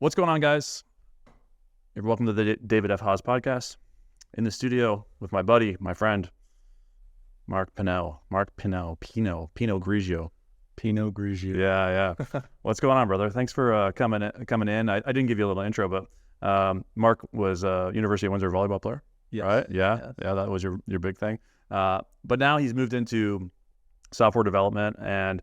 What's going on, guys? You're welcome to the David F. Haas podcast. In the studio with my buddy, my friend, Mark Pinot Grigio. Pinot Grigio. Yeah. What's going on, brother? Thanks for coming in. I didn't give you a little intro, but Mark was a University of Windsor volleyball player, Yes. right? Yeah, that was your big thing. But now he's moved into software development and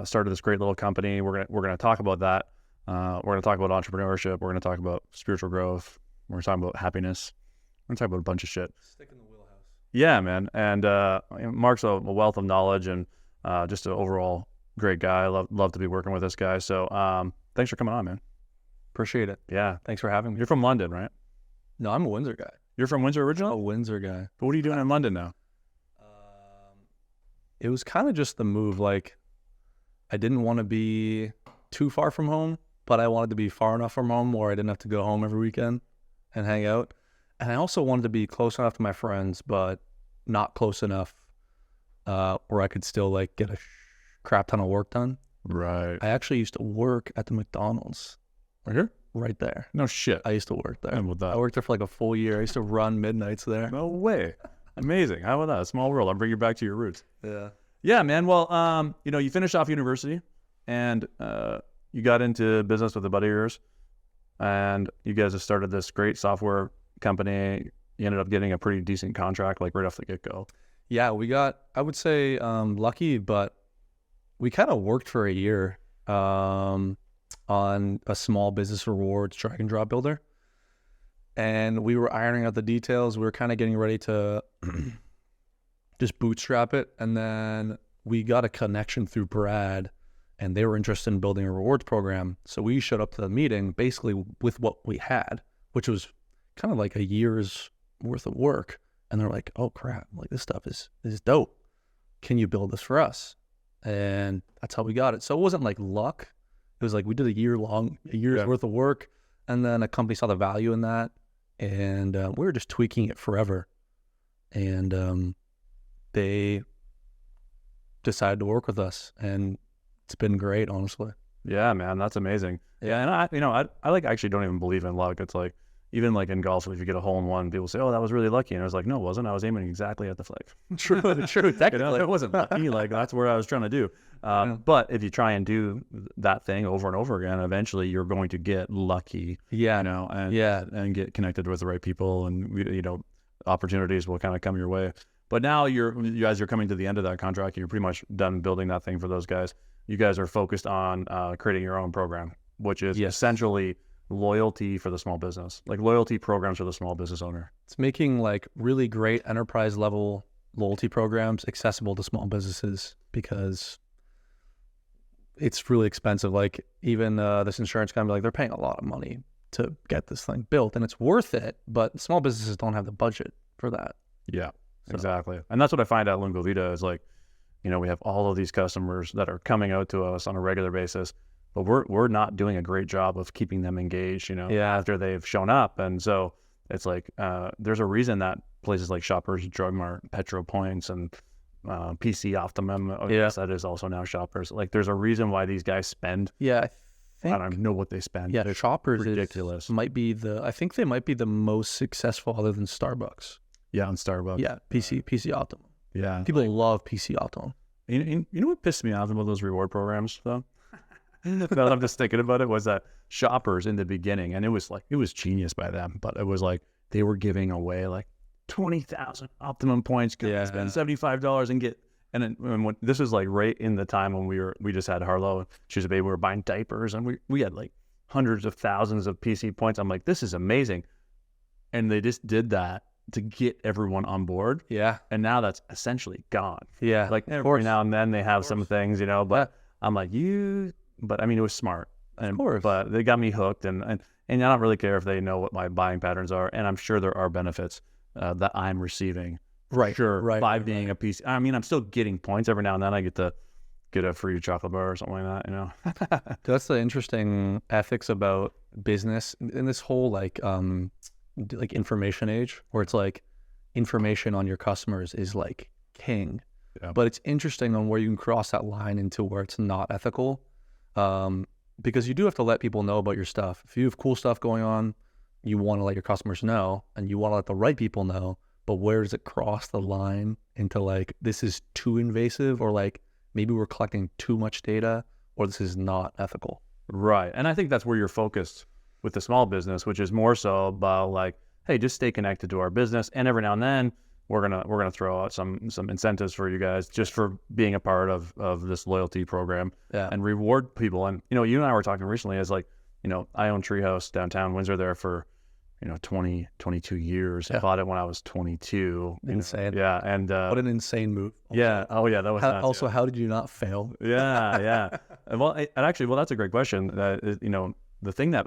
started this great little company. We're gonna talk about that. We're going to talk about entrepreneurship. We're going to talk about spiritual growth. We're going to talk about happiness. We're going to talk about a bunch of shit. Stick in the wheelhouse. Yeah, man. And Mark's a wealth of knowledge and just an overall great guy. I love to be working with this guy. So thanks for coming on, man. Appreciate it. Yeah. Thanks for having me. You're from London, right? No, I'm a Windsor guy. You're from Windsor A originally? Windsor guy. But what are you doing in London now? It was kind of just the move. Like, I didn't want to be too far from home, but I wanted to be far enough from home where I didn't have to go home every weekend and hang out. And I also wanted to be close enough to my friends, but not close enough where I could still like get a crap ton of work done. Right. I actually used to work at the McDonald's Right here? right there. No shit. I used to work there. And with I that. worked there for like a full year. I used to run midnights there. No way. Amazing. How about that? Small world. I'll bring you back to your roots. Yeah. Yeah, man. Well, you finished off university and you got into business with a buddy of yours, and you guys have started this great software company. You ended up getting a pretty decent contract, like right off the get-go. Yeah, we got, I would say, lucky, but we kind of worked for a year on a small business rewards drag and drop builder. And we were ironing out the details. We were kind of getting ready to just bootstrap it. And then we got a connection through Brad, and they were interested in building a rewards program. So we showed up to the meeting basically with what we had, which was kind of like a year's worth of work. And they're like, oh crap, like this stuff is dope. Can you build this for us? And that's how we got it. So it wasn't like luck. It was like we did a year's worth of work, and then a company saw the value in that, and we were just tweaking it forever. And they decided to work with us, and it's been great, honestly. Yeah, man, that's amazing. Yeah, and I like actually don't even believe in luck. It's like even like in golf, if you get a hole in one, people say, "Oh, that was really lucky," and I was like, "No, it wasn't. I was aiming exactly at the flag." True. Technically, It wasn't lucky. Like that's what I was trying to do. But if you try and do that thing over and over again, eventually you're going to get lucky. Yeah. And get connected with the right people, and opportunities will kind of come your way. But now you guys are coming to the end of that contract. You're pretty much done building that thing for those guys. You guys are focused on creating your own program, which is essentially loyalty for the small business, like loyalty programs for the small business owner. It's making like really great enterprise level loyalty programs accessible to small businesses, because it's really expensive. Like even this insurance company, like they're paying a lot of money to get this thing built, and it's worth it, but small businesses don't have the budget for that. Yeah, exactly. And that's what I find at Lungo Vita is like, we have all of these customers that are coming out to us on a regular basis, but we're not doing a great job of keeping them engaged, after they've shown up. And so it's like, there's a reason that places like Shoppers Drug Mart, Petro Points, and PC Optimum, that is also now Shoppers. Like there's a reason why these guys spend. Yeah, I don't know what they spend. Yeah, Shoppers ridiculous. I think they might be the most successful other than Starbucks. Yeah, on Starbucks. Yeah, PC Optimum. Yeah. People love PC Optimum. You know what pissed me off about those reward programs though? Now that I'm just thinking about it, was that Shoppers in the beginning, and it was genius by them, but it was like they were giving away like 20,000 Optimum points, spend $75 and get. And when this was like right in the time when we just had Harlow, she was a baby, we were buying diapers, and we had like hundreds of thousands of PC points. I'm like, this is amazing, and they just did that to get everyone on board. Yeah, and now that's essentially gone. Yeah, like every now and then they have some things, but I'm like But I mean, it was smart, but they got me hooked, and I don't really care if they know what my buying patterns are, and I'm sure there are benefits that I'm receiving. Right. Sure. Right. By being a PC. I mean, I'm still getting points every now and then. I get to get a free chocolate bar or something like that. That's the interesting ethics about business in this whole like information age, where it's like information on your customers is like king. Yeah. But it's interesting on where you can cross that line into where it's not ethical. because you do have to let people know about your stuff. If you have cool stuff going on, you want to let your customers know, and you want to let the right people know. But where does it cross the line into like, this is too invasive, or like maybe we're collecting too much data, or this is not ethical? Right. And I think that's where you're focused with the small business, which is more so about like, hey, just stay connected to our business. And every now and then we're gonna throw out some incentives for you guys just for being a part of this loyalty program, and reward people. And you and I were talking recently as like, I own Treehouse downtown Windsor there for 22 years. I bought it when I was 22. Insane. Yeah. And what an insane move. Also. Yeah. Oh yeah. That was also, how did you not fail? Yeah. Well, that's a great question. The thing that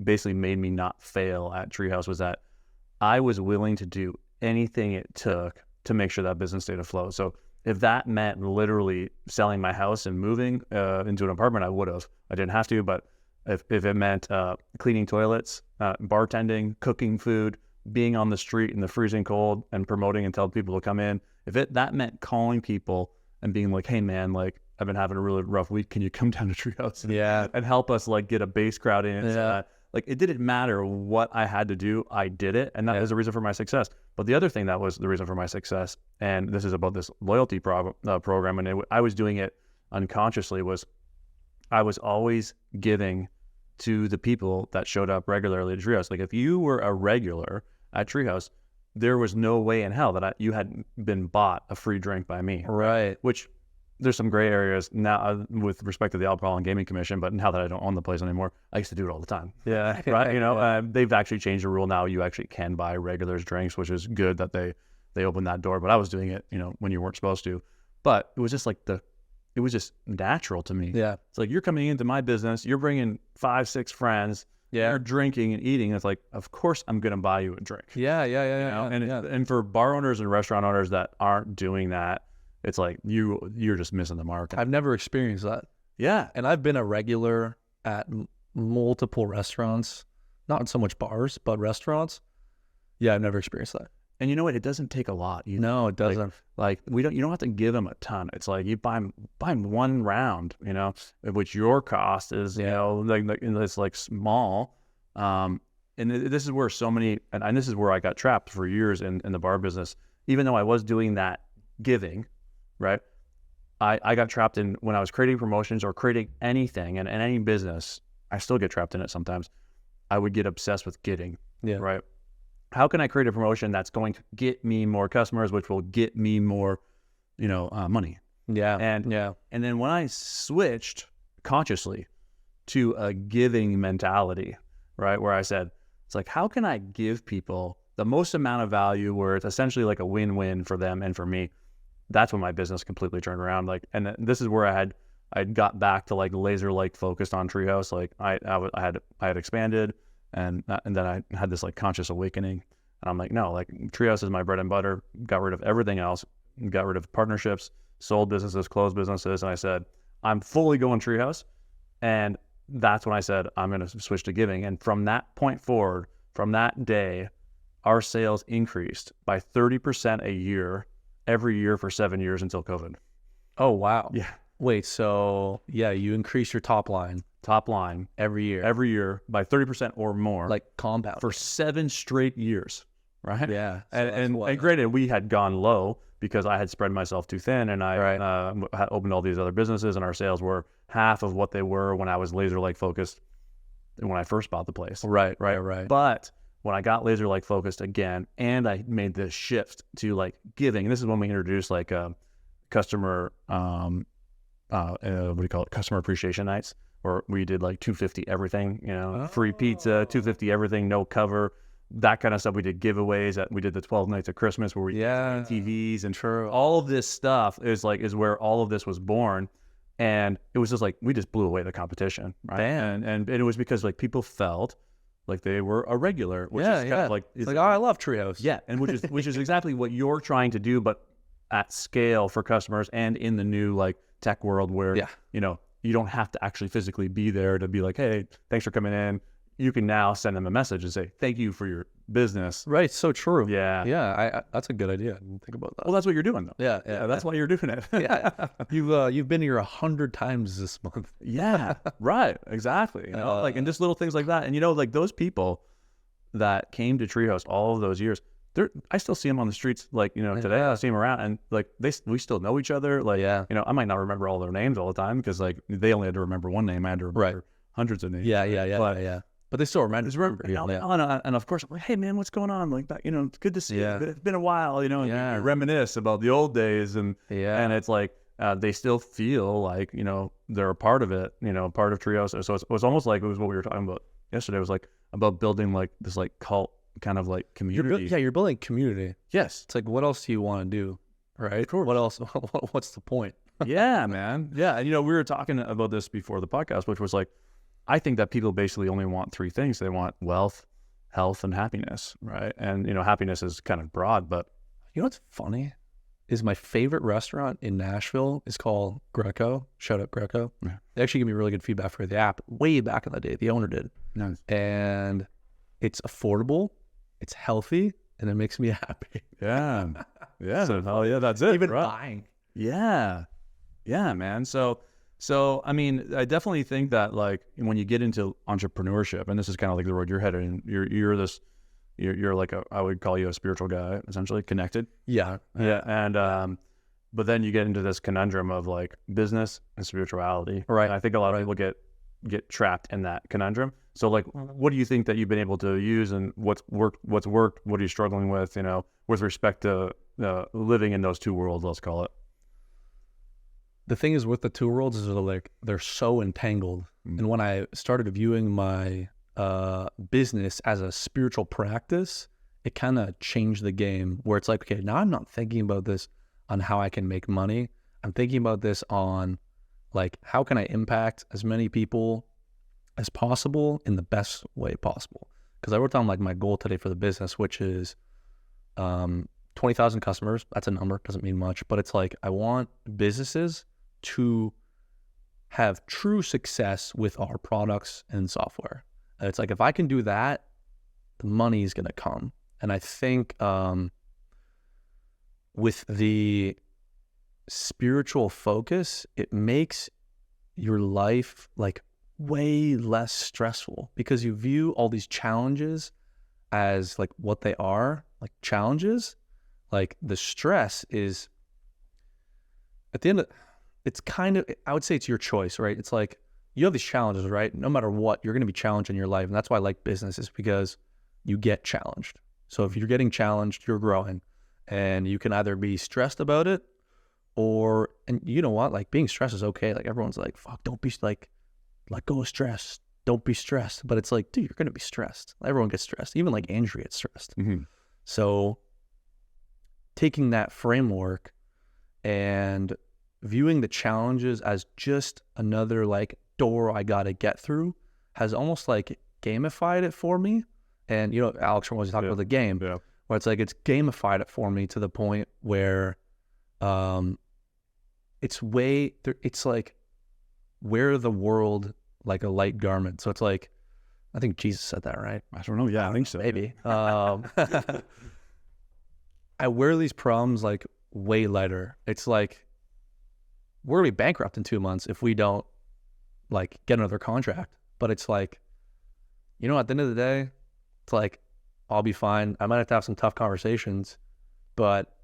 basically made me not fail at Treehouse was that I was willing to do anything it took to make sure that business stayed afloat. So if that meant literally selling my house and moving into an apartment, I would have. I didn't have to, but if it meant cleaning toilets, bartending, cooking food, being on the street in the freezing cold and promoting and telling people to come in, that meant calling people and being like, hey man, like I've been having a really rough week. Can you come down to Treehouse and help us like get a base crowd in? Yeah. Like it didn't matter what I had to do, I did it, and that was the reason for my success. But the other thing that was the reason for my success, and this is about this loyalty program, and I was doing it unconsciously, was I was always giving to the people that showed up regularly at Treehouse. Like if you were a regular at Treehouse, there was no way in hell that you had been bought a free drink by me. Right. Which there's some gray areas now with respect to the Alcohol and Gaming Commission, but now that I don't own the place anymore, I used to do it all the time. Yeah. Right. They've actually changed the rule now. You actually can buy regulars drinks, which is good that they opened that door. But I was doing it, when you weren't supposed to. But it was just like it was just natural to me. Yeah. It's like, you're coming into my business, you're bringing 5-6 friends, you're drinking and eating. It's like, of course I'm going to buy you a drink. Yeah. And for bar owners and restaurant owners that aren't doing that, it's like you're just missing the mark. I've never experienced that. Yeah. And I've been a regular at multiple restaurants, not so much bars, but restaurants. Yeah, I've never experienced that. And you know what? It doesn't take a lot either. No, it doesn't. Like you don't have to give them a ton. It's like you buy them one round, which your cost is, it's like small. And this is where so many, and this is where I got trapped for years in the bar business. Even though I was doing that giving, right? I got trapped in when I was creating promotions or creating anything and any business. I still get trapped in it sometimes. I would get obsessed with getting, right? How can I create a promotion that's going to get me more customers, which will get me more, money? Yeah. And then when I switched consciously to a giving mentality, right, where I said, it's like, how can I give people the most amount of value where it's essentially like a win-win for them and for me? That's when my business completely turned around. Like, and this is where I got back to like laser-like focused on Treehouse. Like I had expanded. And then I had this like conscious awakening, and I'm like, no, like Treehouse is my bread and butter. Got rid of everything else, got rid of partnerships, sold businesses, closed businesses, and I said, I'm fully going Treehouse. And that's when I said, I'm going to switch to giving. And from that point forward, from that day, our sales increased by 30% a year, every year for 7 years until COVID. Oh, wow. Yeah. Wait, so you increase your top line every year by 30% or more, like compound for 7 straight years, right? Yeah. So and granted, we had gone low because I had spread myself too thin, and I had opened all these other businesses, and our sales were half of what they were when I was laser-like focused when I first bought the place. Right. But when I got laser-like focused again, and I made this shift to like giving, and this is when we introduced like customer, customer appreciation nights, where we did like $250 everything, free pizza, $250 everything, no cover, that kind of stuff. We did giveaways. We did the 12 nights of Christmas where we did TVs and all of this stuff is where all of this was born. And it was just like, we just blew away the competition. Right. Damn. And it was because like people felt like they were a regular, which is kind of like, it's like, oh, I love Treehouse. Yeah. And which is exactly what you're trying to do, but at scale for customers and in the new like tech world where, you don't have to actually physically be there to be like, hey, thanks for coming in. you can now send them a message and say, thank you for your business. Right. So true. Yeah. Yeah. That's a good idea. I didn't think about that. Well, that's what you're doing though. Yeah. Yeah, that's why you're doing it. Yeah. You've been here 100 times this month. Yeah, right. Exactly. You know, like, and just little things like that. And, you know, like those people that came to Treehouse all of those years, I still see them on the streets. Like, you know, today I see them around, and like we still know each other. Like, Yeah. you know, I might not remember all their names all the time because like they only had to remember one name. I had to remember hundreds of names. Yeah. But they still remember. And of course, I'm like, hey man, what's going on? Like that, you know, it's good to see you. It's been a while, you know. And Yeah. you reminisce about the old days, and it's like they still feel like, you know, they're a part of it, you know, part of Treehouse. So it was almost like it was what we were talking about yesterday. It was like about building like this like cult kind of like community. You're building community. Yes. It's like, what else do you want to do? Right. What else? What's the point? Yeah, man. Yeah. And, you know, we were talking about this before the podcast, which was like, I think that people basically only want three things. They want wealth, health, and happiness. Right. And, you know, happiness is kind of broad, but you know what's funny is my favorite restaurant in Nashville is called Greco. Shout out Greco. Yeah. They actually give me really good feedback for the app way back in the day. The owner did. Nice. And it's affordable, it's healthy, and it makes me happy. Yeah. Yeah. Oh yeah, that's it. Even right? buying. Yeah. Yeah, man. So I mean, I definitely think that like when you get into entrepreneurship, and this is kind of like the road you're headed in, you're like I would call you a spiritual guy, essentially connected. Yeah. Yeah. And but then you get into this conundrum of like business and spirituality. Right. And I think a lot of people get trapped in that conundrum. So like, what do you think that you've been able to use, and what's worked, what are you struggling with, you know, with respect to living in those two worlds, let's call it? The thing is with the two worlds is they're so entangled. And when I started viewing my business as a spiritual practice, it kind of changed the game, where it's like, okay, now I'm not thinking about this on how I can make money. I'm thinking about this on like, how can I impact as many people as possible in the best way possible? Because I wrote down like my goal today for the business, which is 20,000 customers. That's a number, doesn't mean much, but it's like, I want businesses to have true success with our products and software. And it's like, if I can do that, the money is going to come. And I think with the spiritual focus, it makes your life like way less stressful, because you view all these challenges as like what they are, like challenges. Like the stress is at the end of, it's kind of, I would say it's your choice, right? It's like you have these challenges, right? No matter what, you're going to be challenged in your life. And that's why I like business, is because you get challenged. So if you're getting challenged, you're growing, and you can either be stressed about it, or, and you know what, like being stressed is okay. Like everyone's like, fuck, don't be like, let go of stress. Don't be stressed. But it's like, dude, you're going to be stressed. Everyone gets stressed. Even like Andrew gets stressed. Mm-hmm. So taking that framework and viewing the challenges as just another like door I got to get through has almost like gamified it for me. And, you know, Alex was talking about the game, where it's like, it's gamified it for me to the point where it's like wear the world like a light garment. So it's like, I think Jesus said that, right? I don't know. Yeah, I think so. Maybe. I wear these problems like way lighter. It's like, we're going to be bankrupt in 2 months if we don't like get another contract. But it's like, you know, at the end of the day, it's like, I'll be fine. I might have to have some tough conversations, but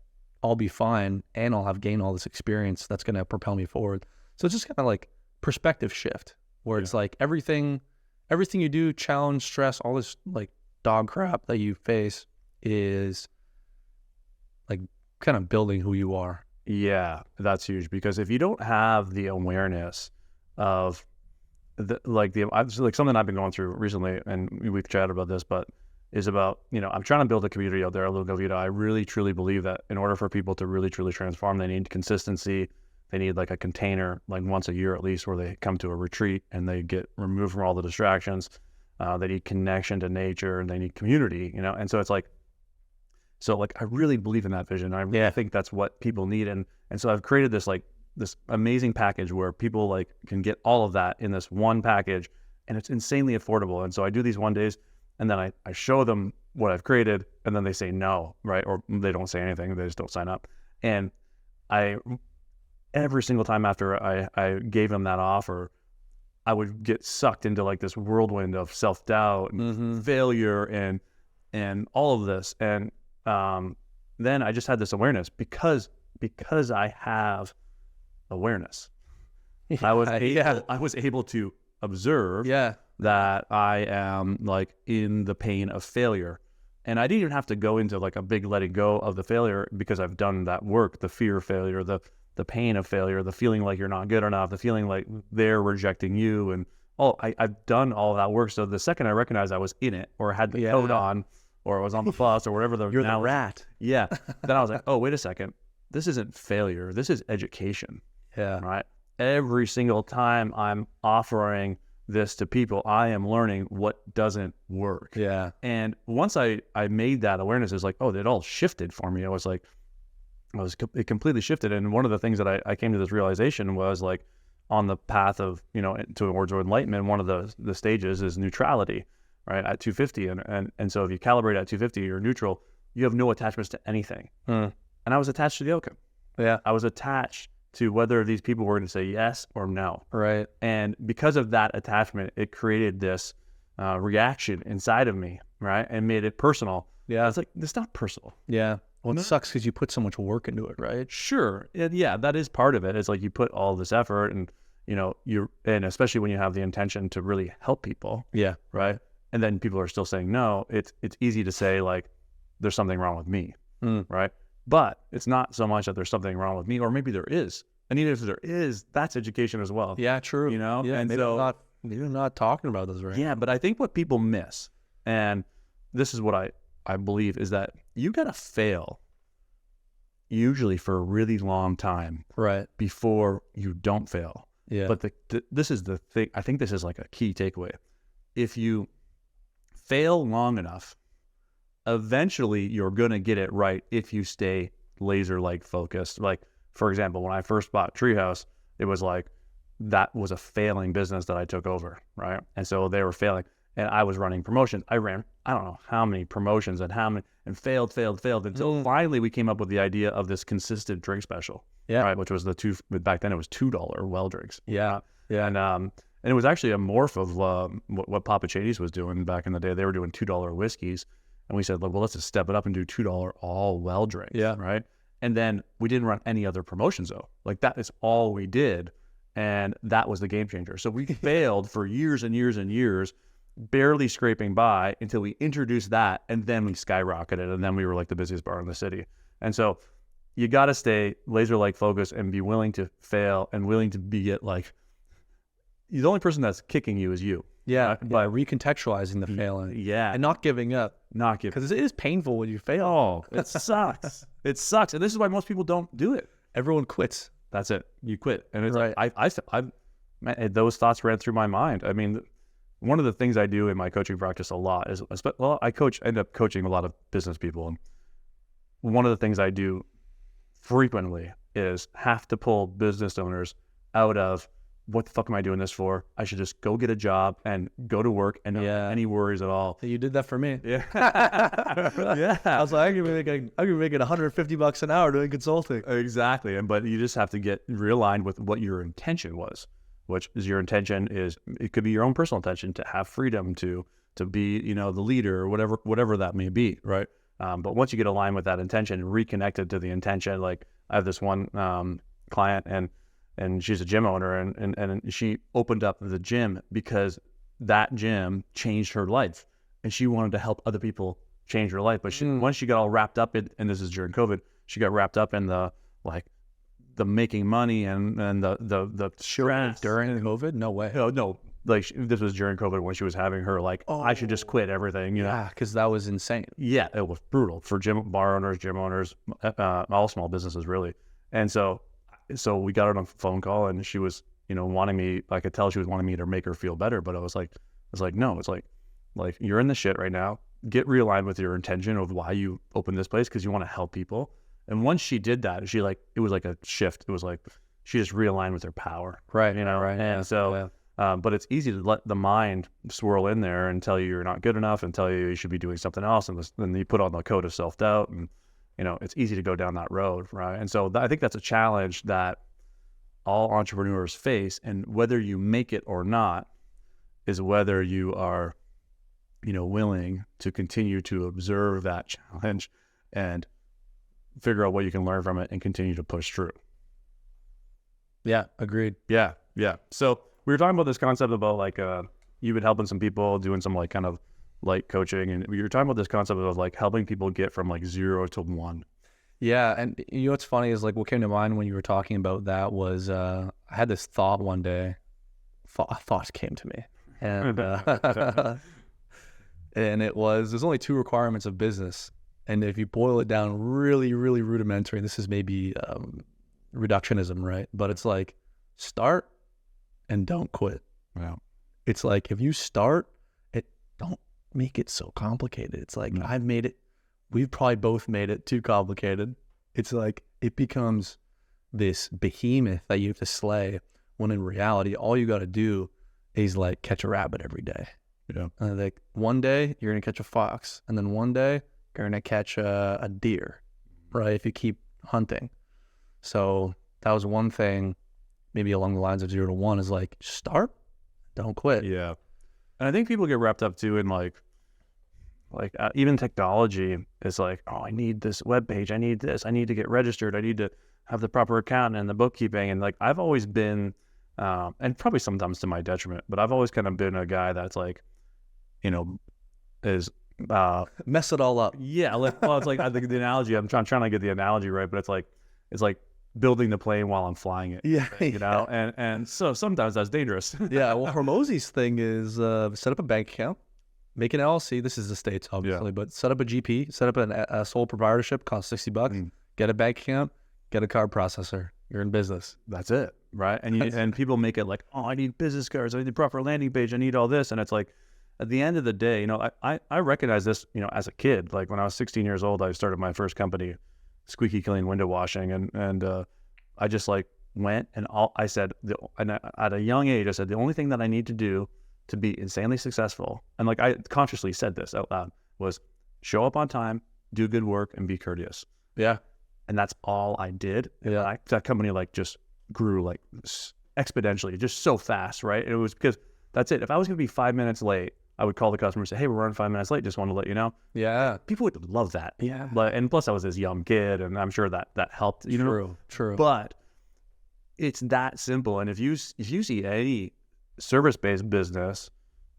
I'll be fine, and I'll have gained all this experience that's going to propel me forward. So it's just kind of like perspective shift, where it's like everything you do, challenge, stress, all this like dog crap that you face is like kind of building who you are. Yeah, that's huge, because if you don't have the awareness of something I've been going through recently, and we've chatted about this, but is about, you know, I'm trying to build a community out there, a Luca Vita. I really, truly believe that in order for people to really, truly transform, they need consistency. They need like a container, like once a year at least, where they come to a retreat and they get removed from all the distractions. They need connection to nature, and they need community, you know? And so it's like, I really believe in that vision. I really think that's what people need. And so I've created this amazing package where people like can get all of that in this one package, and it's insanely affordable. And so I do these 1 days, and then I show them what I've created, and then they say no, right? Or they don't say anything, they just don't sign up. And every single time after I gave them that offer, I would get sucked into like this whirlwind of self-doubt and failure and all of this. And then I just had this awareness because I have awareness. I was able to observe that I am like in the pain of failure. And I didn't even have to go into like a big letting go of the failure because I've done that work, the fear of failure, the pain of failure, the feeling like you're not good enough, the feeling like they're rejecting you. And I've done all that work. So the second I recognized I was in it, or had the coat on, or I was on the bus, or whatever You're the rat. Yeah. Then I was like, oh, wait a second. This isn't failure. This is education. Yeah. Right. Every single time I'm offering this to people, I am learning what doesn't work. Yeah. And once I made that awareness, it's like, oh, it all shifted for me. It completely shifted. And one of the things that I came to this realization was like on the path of, towards enlightenment, one of the stages is neutrality, right? At 250. And so if you calibrate at 250, you're neutral, you have no attachments to anything. And I was attached to the outcome. Yeah. I was attached to whether these people were going to say yes or no. Right. And because of that attachment, it created this reaction inside of me, right? And made it personal. Yeah. It's like, it's not personal. Yeah. Well, it sucks because you put so much work into it, right? Sure. And yeah, that is part of it. It's like you put all this effort and, and especially when you have the intention to really help people. Yeah. Right. And then people are still saying no. It's easy to say like, there's something wrong with me. Right. But it's not so much that there's something wrong with me, or maybe there is. And even if there is, that's education as well. Yeah, true. Yeah. And so they're not talking about this, right? Yeah. But I think what people miss, and this is what I believe, is that you got to fail usually for a really long time, right, before you don't fail. Yeah. But this is the thing. I think this is like a key takeaway. If you fail long enough, eventually you're going to get it right if you stay laser-like focused. Like, for example, when I first bought Treehouse, it was like, that was a failing business that I took over, right? And so they were failing. And I was running promotions. I ran, I don't know how many promotions and failed until finally we came up with the idea of this consistent drink special. Yeah. Right. Which was back then it was $2 well drinks. Yeah. Yeah. And it was actually a morph of what Papa Chady's was doing back in the day. They were doing $2 whiskeys. And we said, well, let's just step it up and do $2 all well drinks. Yeah. Right. And then we didn't run any other promotions though. Like that is all we did. And that was the game changer. So we failed for years and years and years, barely scraping by until we introduced that, and then we skyrocketed, and then we were like the busiest bar in the city. And so you got to stay laser-like focused and be willing to fail and willing to be the only person that's kicking you is you. Yeah, by recontextualizing the failing. Yeah. And not giving up. Because it is painful when you fail. Oh, it sucks. It sucks. And this is why most people don't do it. Everyone quits. That's it. You quit. And it's right. like, those thoughts ran through my mind. I mean, one of the things I do in my coaching practice a lot is, I end up coaching a lot of business people. And one of the things I do frequently is have to pull business owners out of, what the fuck am I doing this for? I should just go get a job and go to work and not have any worries at all. You did that for me. Yeah. Yeah. I was like, I could be making $150 an hour doing consulting. Exactly. But you just have to get realigned with what your intention was, which is your intention is, it could be your own personal intention to have freedom to be, the leader or whatever that may be. Right. But once you get aligned with that intention, reconnected to the intention, like I have this one client and she's a gym owner and she opened up the gym because that gym changed her life and she wanted to help other people change her life. But once she got all wrapped up in, and this is during COVID, she got wrapped up in the making money and the stress. During COVID? No way. No. This was during COVID when she was having her I should just quit everything. Yeah, because that was insane. Yeah, it was brutal for bar owners, gym owners, all small businesses really. And so we got her on a phone call and she was, wanting me, I could tell she was wanting me to make her feel better, but I was like, no, it's like you're in the shit right now. Get realigned with your intention of why you opened this place, because you want to help people. And once she did that, it was like a shift. It was like she just realigned with her power. Right. Right. And But it's easy to let the mind swirl in there and tell you you're not good enough and tell you should be doing something else. And then you put on the code of self-doubt, and, it's easy to go down that road, right? And so I think that's a challenge that all entrepreneurs face. And whether you make it or not is whether you are, willing to continue to observe that challenge and figure out what you can learn from it and continue to push through. Yeah, agreed. Yeah. So we were talking about this concept about like you've been helping some people doing some like kind of light coaching, and we were talking about this concept of like helping people get from like 0 to 1. Yeah, and what's funny is like what came to mind when you were talking about that was I had this thought one day. A thought came to me, and and it was there's only 2 requirements of business, and if you boil it down really, really rudimentary, this is maybe reductionism, right? But it's like start and don't quit. Wow. It's like if you start it, don't make it so complicated. It's like I've made it. We've probably both made it too complicated. It's like it becomes this behemoth that you have to slay, when in reality, all you got to do is like catch a rabbit every day. Yeah. And like one day you're going to catch a fox, and then one day you're going to catch a deer, right? If you keep hunting. So that was one thing, maybe along the lines of 0 to 1 is like start, don't quit. Yeah. And I think people get wrapped up too in like even technology is like, oh, I need this web page. I need this. I need to get registered. I need to have the proper account and the bookkeeping. And like, I've always been, and probably sometimes to my detriment, but I've always kind of been a guy that's like, is, Mess it all up. yeah. It's like, I think the analogy, I'm trying to get the analogy right, but it's like building the plane while I'm flying it. Yeah. And so sometimes that's dangerous. Yeah. Well, Hormozy's thing is set up a bank account, make an LLC. This is the States, obviously, but set up a GP, set up a sole proprietorship, costs $60, get a bank account, get a card processor. You're in business. That's it, right? And and people make it like, oh, I need business cards, I need the proper landing page, I need all this, and it's like, at the end of the day, I recognize this, as a kid. Like when I was 16 years old, I started my first company, Squeaky Clean Window Washing, and I just like went and at a young age, I said the only thing that I need to do to be insanely successful, and like I consciously said this out loud, was show up on time, do good work, and be courteous. Yeah. And that's all I did. Yeah. That company like just grew like exponentially, just so fast, right? And it was because that's it. If I was going to be 5 minutes late, I would call the customer and say, hey, we're running 5 minutes late. Just want to let you know. Yeah. People would love that. Yeah. And plus I was this young kid, and I'm sure that helped, True. But it's that simple. And if you see any service-based business,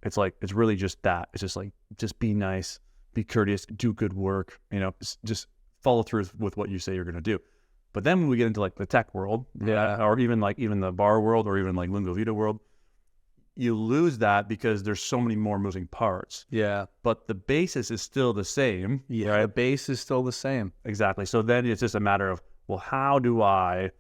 it's like, it's really just that. It's just like, just be nice, be courteous, do good work, just follow through with what you say you're going to do. But then when we get into like the tech world, or even the bar world, or even like Lingo Vita world, you lose that because there's so many more moving parts. Yeah. But the basis is still the same. Yeah. Right? The base is still the same. Exactly. So then it's just a matter of, well, how do I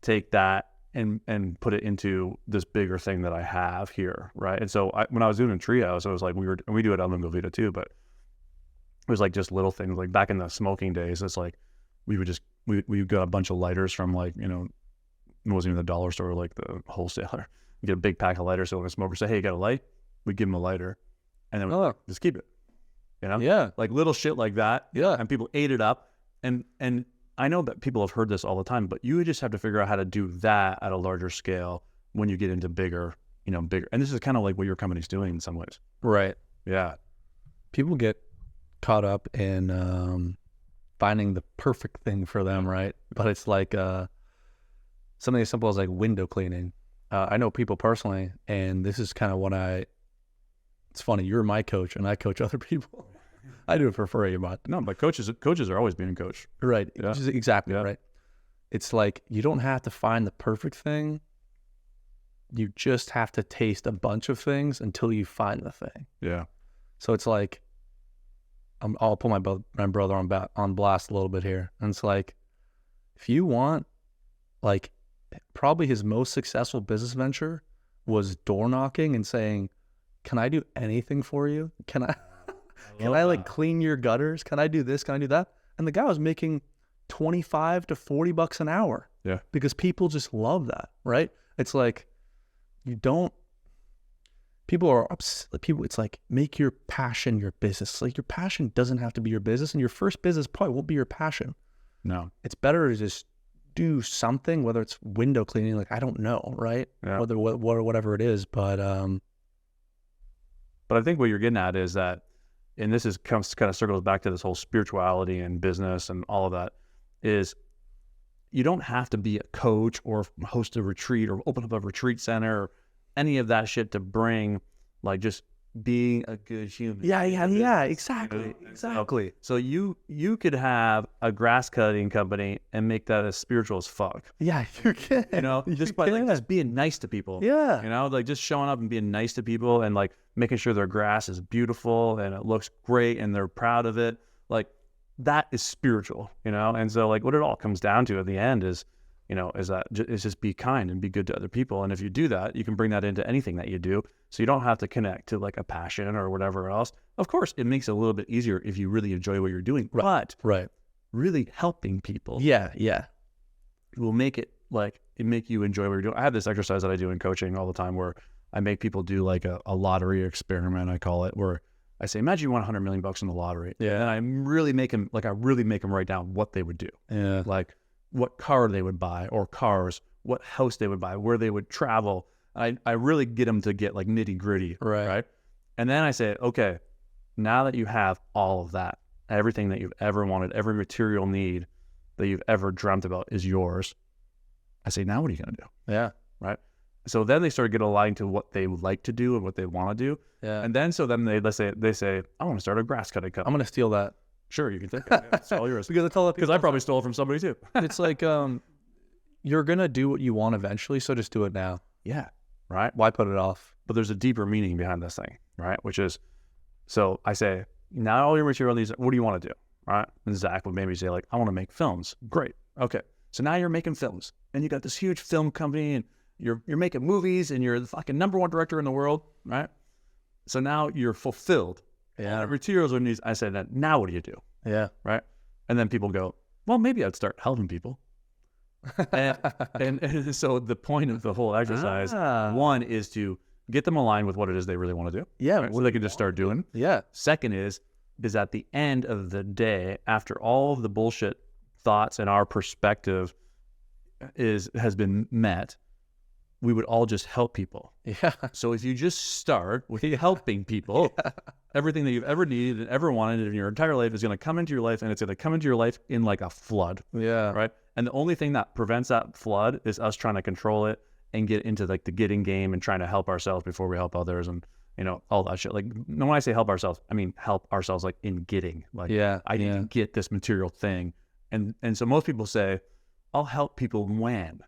take that and put it into this bigger thing that I have here, right? And so when I was doing Treehouse, it was like we do it on Lingo Vita too, but it was like just little things. Like back in the smoking days, it's like we got a bunch of lighters from like, it wasn't even the dollar store, like the wholesaler. We get a big pack of lighters. So when a smoker say, hey, you got a light? We'd give him a lighter, and then we'd just keep it, Yeah. like little shit like that. Yeah. And people ate it up. And I know that people have heard this all the time, but you just have to figure out how to do that at a larger scale when you get into bigger. And this is kind of like what your company's doing in some ways. Right. Yeah. People get caught up in finding the perfect thing for them, right? But it's like something as simple as like window cleaning. I know people personally, and this is kind of what it's funny, you're my coach and I coach other people. I do it for free, but No, but coaches are always being coached. right. Yeah. Exactly. Yeah. Right. It's like, you don't have to find the perfect thing. You just have to taste a bunch of things until you find the thing. Yeah. So it's like, I'll put my brother on blast a little bit here. And it's like, if you want, like, probably his most successful business venture was door knocking and saying, can I do anything for you? Can I like clean your gutters? Can I do this? Can I do that? And the guy was making $25 to $40 an hour. Yeah. Because people just love that, right? It's like, you don't people are people. It's like, make your passion your business. Like, your passion doesn't have to be your business, and your first business probably won't be your passion. No. It's better to just do something, whether it's window cleaning, like, I don't know, right? Yeah. Whatever it is, but I think what you're getting at is that, and this is kind of circles back to this whole spirituality and business and all of that, is you don't have to be a coach or host a retreat or open up a retreat center or any of that shit to bring, like, just being a good human. exactly. So you could have a grass cutting company and make that as spiritual as fuck. Yeah, you can. You know, just by like just being nice to people. Yeah. You know, like just showing up and being nice to people and like making sure their grass is beautiful and it looks great and they're proud of it. Like, that is spiritual, you know? And so like what it all comes down to at the end is, you know, is just be kind and be good to other people. And if you do that, you can bring that into anything that you do. So you don't have to connect to like a passion or whatever else. Of course, it makes it a little bit easier if you really enjoy what you're doing, but really helping people will make it make you enjoy what you're doing. I have this exercise that I do in coaching all the time where I make people do like a lottery experiment, I call it, where I say, imagine you won $100 million in the lottery. Yeah. And I really make them write down what they would do. Yeah. Like what car they would buy or cars, what house they would buy, where they would travel. I really get them to get like nitty gritty. Right. And then I say, okay, now that you have all of that, everything that you've ever wanted, every material need that you've ever dreamt about is yours. I say, now what are you going to do? Yeah. Right. So then they start to get aligned to what they would like to do and what they want to do. Yeah. And then they say, I want to start a grass cutting company. I'm going to steal that. Sure, you can take it. It's all yours. Because I probably stole it from somebody too. It's like, you're going to do what you want eventually, so just do it now. Yeah. Right. Why put it off? But there's a deeper meaning behind this thing, right? Which is, so I say, now all your material needs, what do you want to do? Right. And Zach would maybe say like, I want to make films. Great. Okay. So now you're making films and you got this huge film company and you're making movies and you're the fucking #1 director in the world. Right. So now you're fulfilled. Yeah. Materials are needs. I said, now what do you do? Yeah. Right. And then people go, well, maybe I'd start helping people. and so the point of the whole exercise, one is to get them aligned with what it is they really want to do. Yeah. Right? So they can just start doing. Yeah. Second is at the end of the day, after all of the bullshit thoughts and our perspective has been met, we would all just help people. Yeah. So if you just start with helping people, everything that you've ever needed and ever wanted in your entire life is going to come into your life, and it's going to come into your life in like a flood. Yeah. Right. And the only thing that prevents that flood is us trying to control it and get into like the getting game and trying to help ourselves before we help others and, you know, all that shit. Like, when I say help ourselves, I mean help ourselves like in getting. Like, I need to get this material thing. And so most people say, I'll help people when.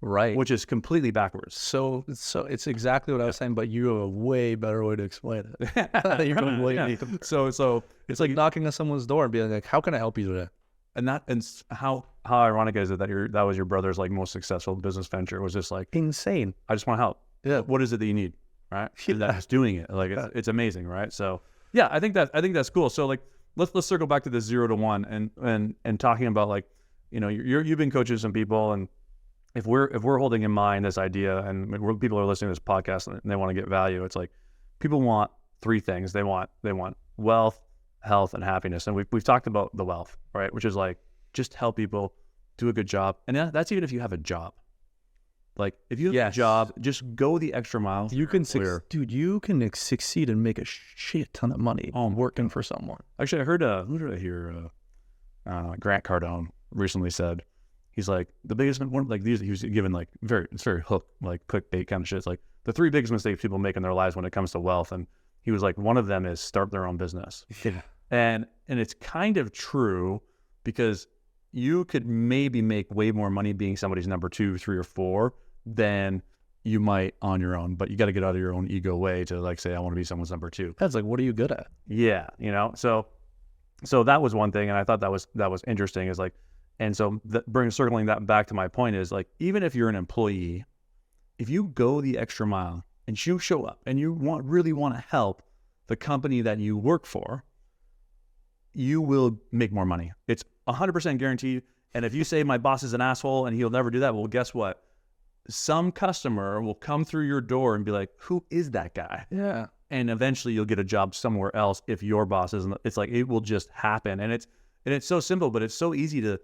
Right. Which is completely backwards. So it's exactly what I was saying, but you have a way better way to explain it. You're going way deep. So it's like knocking on someone's door and being like, how can I help you today? And how ironic is it that that was your brother's like most successful business venture? It was just like insane. I just want to help. Yeah. What is it that you need? Right. Yeah. And that's doing it. Like it's amazing. Right. So yeah, I think that's cool. So like, let's circle back to this 0 to 1 and talking about like, you know, you've been coaching some people, and if we're holding in mind this idea and people are listening to this podcast and they want to get value, it's like people want 3 things. They want wealth, health, and happiness. And we've talked about the wealth, right? Which is like, just help people, do a good job. And that's even if you have a job. Like if you have a job, just go the extra mile. You can you can succeed and make a shit ton of money working for someone. Actually, I heard, who did I hear? Grant Cardone recently said, he's like, the biggest one, like these, he was given like it's very hook, like clickbait kind of shit. It's like the 3 biggest mistakes people make in their lives when it comes to wealth. And he was like, one of them is start their own business. Yeah. And it's kind of true, because you could maybe make way more money being somebody's number 2, 3, or 4 than you might on your own. But you got to get out of your own ego way to like say, I want to be someone's number 2. That's like, what are you good at? Yeah, you know. So that was one thing, and I thought that was interesting. Is like, and so circling that back to my point is like, even if you're an employee, if you go the extra mile and you show up and you really want to help the company that you work for, you will make more money. It's 100% guaranteed. And if you say my boss is an asshole and he'll never do that, well, guess what? some customer will come through your door and be like, who is that guy? Yeah. And eventually you'll get a job somewhere else if your boss isn't. It's like it will just happen, and it's so simple, but it's so easy to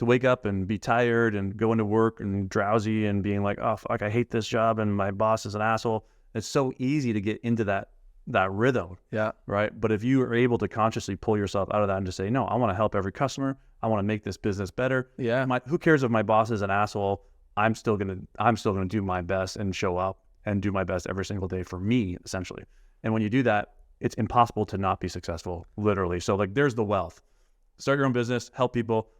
wake up and be tired and go into work and drowsy and being like, oh fuck, I hate this job and my boss is an asshole. It's so easy to get into that rhythm, Yeah. right? But if you are able to consciously pull yourself out of that and just say, no, I want to help every customer. I want to make this business better. Yeah. Who cares if my boss is an asshole? I'm still gonna do my best and show up and do my best every single day for me, essentially. And when you do that, it's impossible to not be successful, literally. So like, there's the wealth. Start your own business, help people,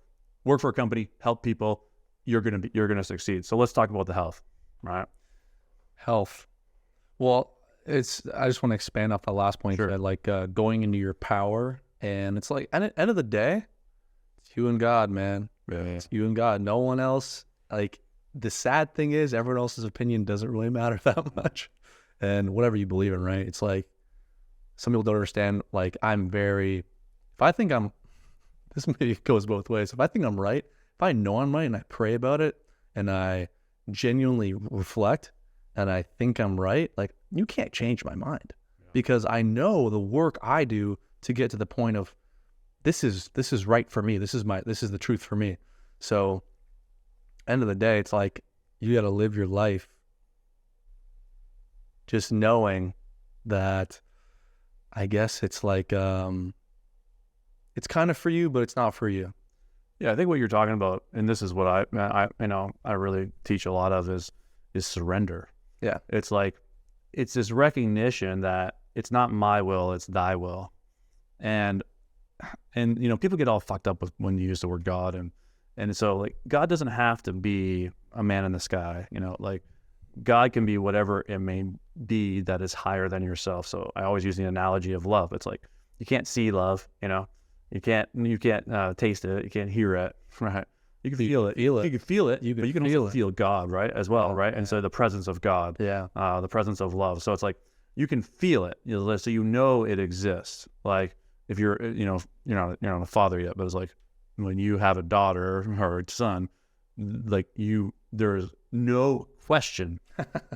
work for a company, help people. You're gonna succeed. So let's talk about the health, right? Health. Well, I just want to expand off the last point. Sure. That like going into your power, and it's like at the end of the day, it's you and God, man. Yeah. It's you and God. No one else. Like, the sad thing is, everyone else's opinion doesn't really matter that much. And whatever you believe in, right? It's like, some people don't understand. Like, if I think this maybe goes both ways. If I think I'm right, if I know I'm right and I pray about it and I genuinely reflect and I think I'm right, like, you can't change my mind, because I know the work I do to get to the point of this is right for me. This is the truth for me. So end of the day, it's like, you got to live your life just knowing that, I guess it's like, it's kind of for you, but it's not for you. Yeah, I think what you're talking about, and this is what I really teach a lot of, is surrender. Yeah. It's like, it's this recognition that it's not my will, it's thy will. And people get all fucked up when you use the word God, and so like, God doesn't have to be a man in the sky, like, God can be whatever it may be that is higher than yourself. So I always use the analogy of love. It's like, you can't see love, you can't taste it, you can't hear it, right? You can feel it. You can feel it, but you can also feel God, right, as well, right? And so the presence of God, the presence of love. So it's like, you can feel it, so it exists. Like, if you're not a father yet, but it's like, when you have a daughter or a son, like, there's no question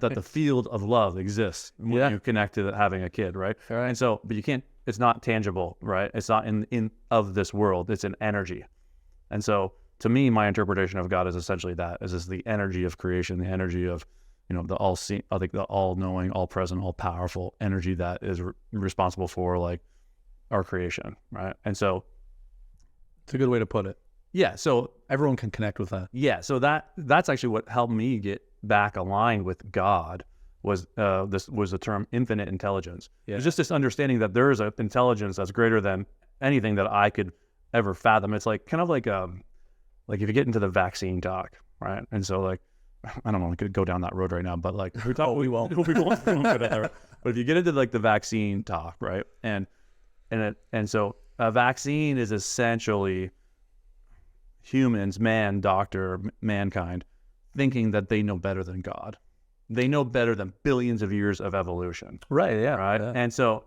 that the field of love exists when you connect to having a kid, right? And so, but you can't. It's not tangible, right? It's not in of this world. It's an energy. And so, to me, my interpretation of God is essentially that: is this the energy of creation, the energy of the all-seeing, I think the all-knowing, all-present, all-powerful energy that is responsible for like our creation, right? And so, it's a good way to put it. Yeah, so everyone can connect with that. Yeah, so that's actually what helped me get back aligned with God, was the term infinite intelligence. Yeah. It's just this understanding that there is an intelligence that's greater than anything that I could ever fathom. It's like kind of like if you get into the vaccine talk, right? And so like, I don't know, we could go down that road right now, but like we won't. we won't go down there. But if you get into like the vaccine talk, right? And so a vaccine is essentially humans, mankind, thinking that they know better than God. They know better than billions of years of evolution. Right, yeah. Right? Yeah. And so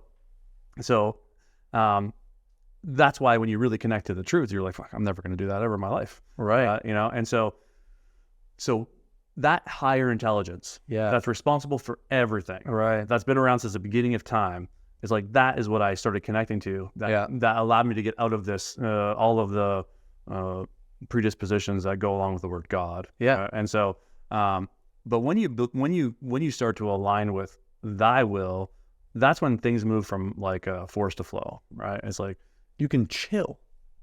that's why when you really connect to the truth, you're like, fuck, I'm never going to do that ever in my life. Right. And so that higher intelligence that's responsible for everything, right, that's been around since the beginning of time, is like, that is what I started connecting to. That allowed me to get out of this, all of the predispositions that go along with the word God. And so, but when you start to align with thy will, that's when things move from like force to flow, right? It's like, you can chill.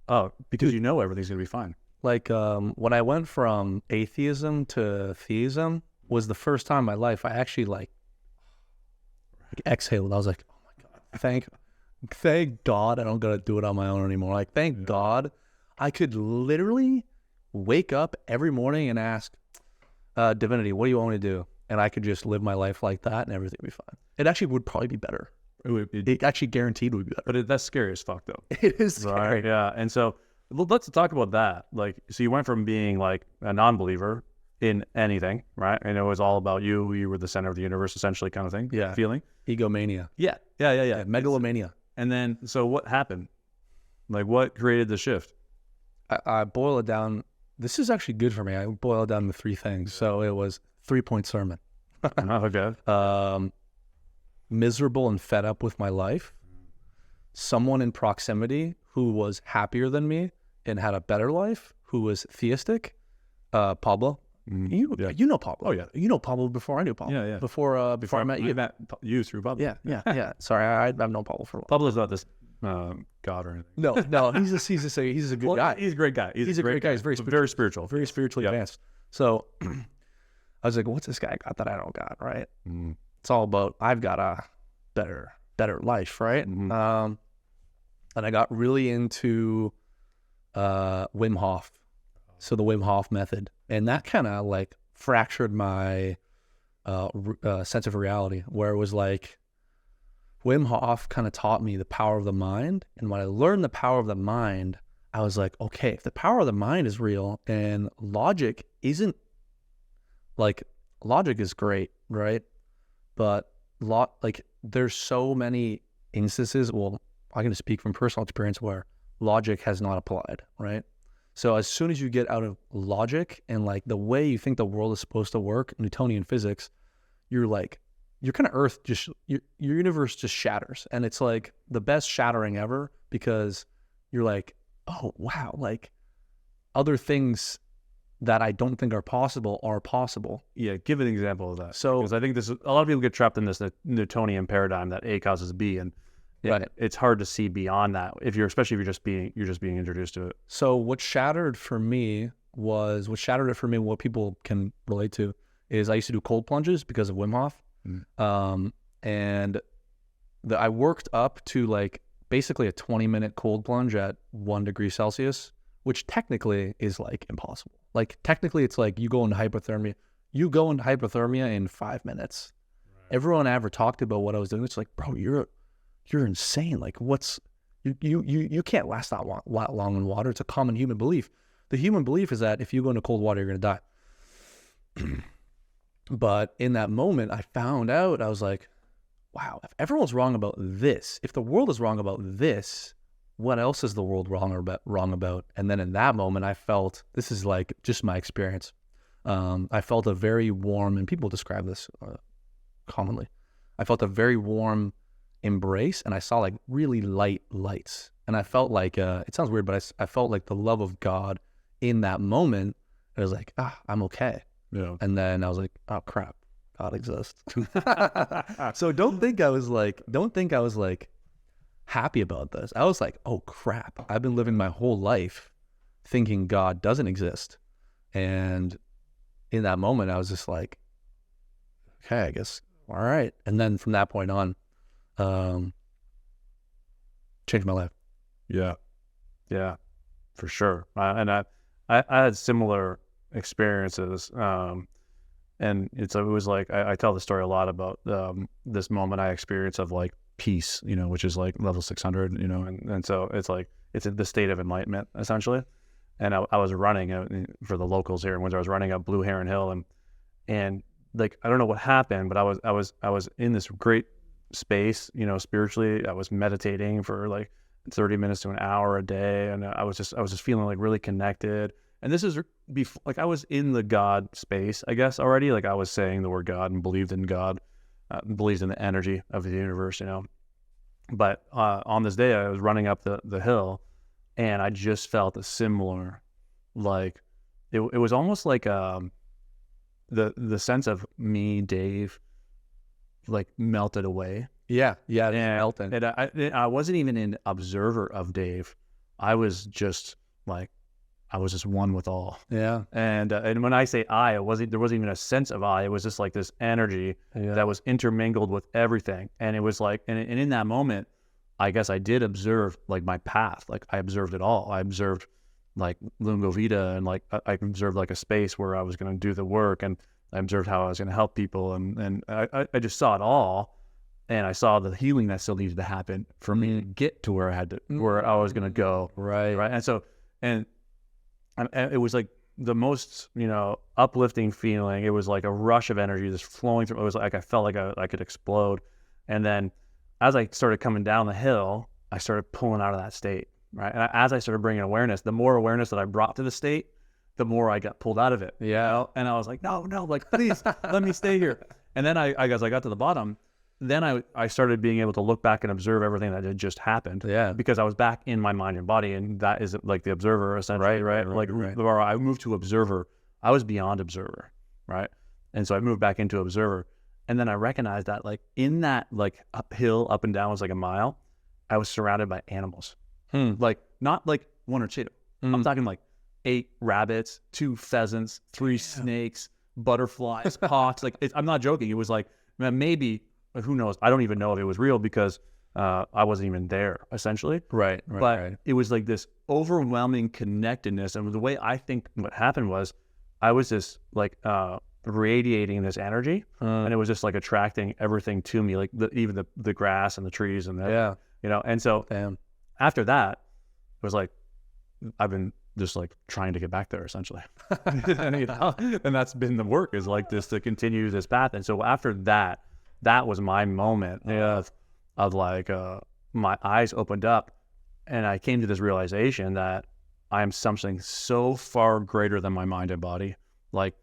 Oh, because you know everything's gonna be fine. Like when I went from atheism to theism was the first time in my life I actually like exhaled. I was like, oh my God, thank God I don't gotta do it on my own anymore. Like, thank God I could literally wake up every morning and ask divinity, what do you want me to do? And I could just live my life like that and everything would be fine. It actually would probably be better. It actually guaranteed would be better. But that's scary as fuck though. It is scary. Right? Yeah. And so let's talk about that. Like, so you went from being like a non-believer in anything, right? And it was all about you. You were the center of the universe, essentially, kind of thing. Yeah. Feeling. Egomania. Yeah. Megalomania. And then, so what happened? Like, what created the shift? I boil it down. This is actually good for me. I boil it down to three things. So it was 3-point sermon. Okay. Miserable and fed up with my life. Someone in proximity who was happier than me and had a better life, who was theistic. Pablo. You know Pablo. Oh, yeah. You know Pablo before I knew Pablo. Yeah. Before I met you. I met you through Pablo. Yeah. Sorry, I've known Pablo for a while. Pablo's not this god or anything. No. He's a good guy. He's a great guy. He's a great guy. He's very spiritual. very spiritually advanced. So I was like, what's this guy got that I don't got, right? It's all about I've got a better life, right? And I got really into Wim Hof. So the Wim Hof method. And that kind of like fractured my sense of reality, where it was like Wim Hof kind of taught me the power of the mind. And when I learned the power of the mind, I was like, okay, if the power of the mind is real and logic isn't, like, logic is great, right? But there's so many instances, well, I'm going to speak from personal experience where logic has not applied, right? So as soon as you get out of logic and like the way you think the world is supposed to work, Newtonian physics, you're kind of Earth your universe just shatters. And it's like the best shattering ever, because you're like, oh, wow, like other things that I don't think are possible are possible. Yeah, give an example of that. So, because I think a lot of people get trapped in this Newtonian paradigm that A causes B, and it's hard to see beyond that especially if you're just being introduced to it. So what shattered it for me, what people can relate to, is I used to do cold plunges because of Wim Hof. And I worked up to like basically a 20-minute cold plunge at 1 degree Celsius, which technically is like impossible. Like technically it's like you go into hypothermia in 5 minutes. Right. Everyone I ever talked about what I was doing, it's like, bro, you're insane. Like you can't last that long in water. It's a common human belief. The human belief is that if you go into cold water, you're going to die. But in that moment, I found out, I was like, wow, if everyone's wrong about this, if the world is wrong about this, what else is the world wrong about? And then in that moment, I felt, this is like just my experience. I felt a very warm, and people describe this commonly. I felt a very warm embrace, and I saw like really light lights. And I felt like, it sounds weird, but I felt like the love of God in that moment. I was like, I'm okay. Yeah. And then I was like, oh crap, God exists. So don't think I was like happy about this. I was like, oh crap, I've been living my whole life thinking God doesn't exist. And in that moment, I was just like, okay, I guess, all right. And then from that point on, changed my life. Yeah, for sure. And I had similar experiences. And it was like, I tell the story a lot about this moment I experienced of like peace, which is like level 600, and so it's like, it's the state of enlightenment essentially. And I was running for the locals here in Windsor. I was running up Blue Heron Hill, and like, I don't know what happened, but I was in this great space, spiritually. I was meditating for like 30 minutes to an hour a day. And I was just feeling like really connected. And this is before, like, I was in the God space, I guess, already. Like, I was saying the word God and believed in God, believed in the energy of the universe, But on this day, I was running up the hill, and I just felt a similar, like, it was almost like the sense of me, Dave, like melted away. Yeah, melted. And I wasn't even an observer of Dave. I was just one with all. Yeah. And when I say there wasn't even a sense of I. It was just like this energy that was intermingled with everything. And it was like, and in that moment, I guess I did observe like my path. Like I observed it all. I observed like Lungo Vita, and like I observed like a space where I was going to do the work, and I observed how I was going to help people, and I just saw it all. And I saw the healing that still needed to happen for me to get to where I was going to go. Right. And so, and it was like the most, uplifting feeling. It was like a rush of energy just flowing through. It was like I felt like I could explode. And then as I started coming down the hill, I started pulling out of that state, right? And as I started bringing awareness, the more awareness that I brought to the state, the more I got pulled out of it. Yeah. And I was like, no, like, please let me stay here. And then as I got to the bottom, then I started being able to look back and observe everything that had just happened. Yeah. Because I was back in my mind and body, and that is like the observer essentially, right? Like where I moved to observer, I was beyond observer, right? And so I moved back into observer. And then I recognized that like in that like uphill, up and down was like a mile, I was surrounded by animals. Like not like one or two. I'm talking like 8 rabbits, 2 pheasants, 3 snakes, butterflies, hawks. Like I'm not joking. It was like maybe, who knows? I don't even know if it was real because I wasn't even there essentially. Right. But it was like this overwhelming connectedness. And the way I think what happened was I was just like radiating this energy, and it was just like attracting everything to me, like even the grass and the trees and you know. And so after that, it was like I've been just like trying to get back there essentially. And, you know, and that's been the work, is like this to continue this path. And so after that, that was my moment of like my eyes opened up, and I came to this realization that I am something so far greater than my mind and body, like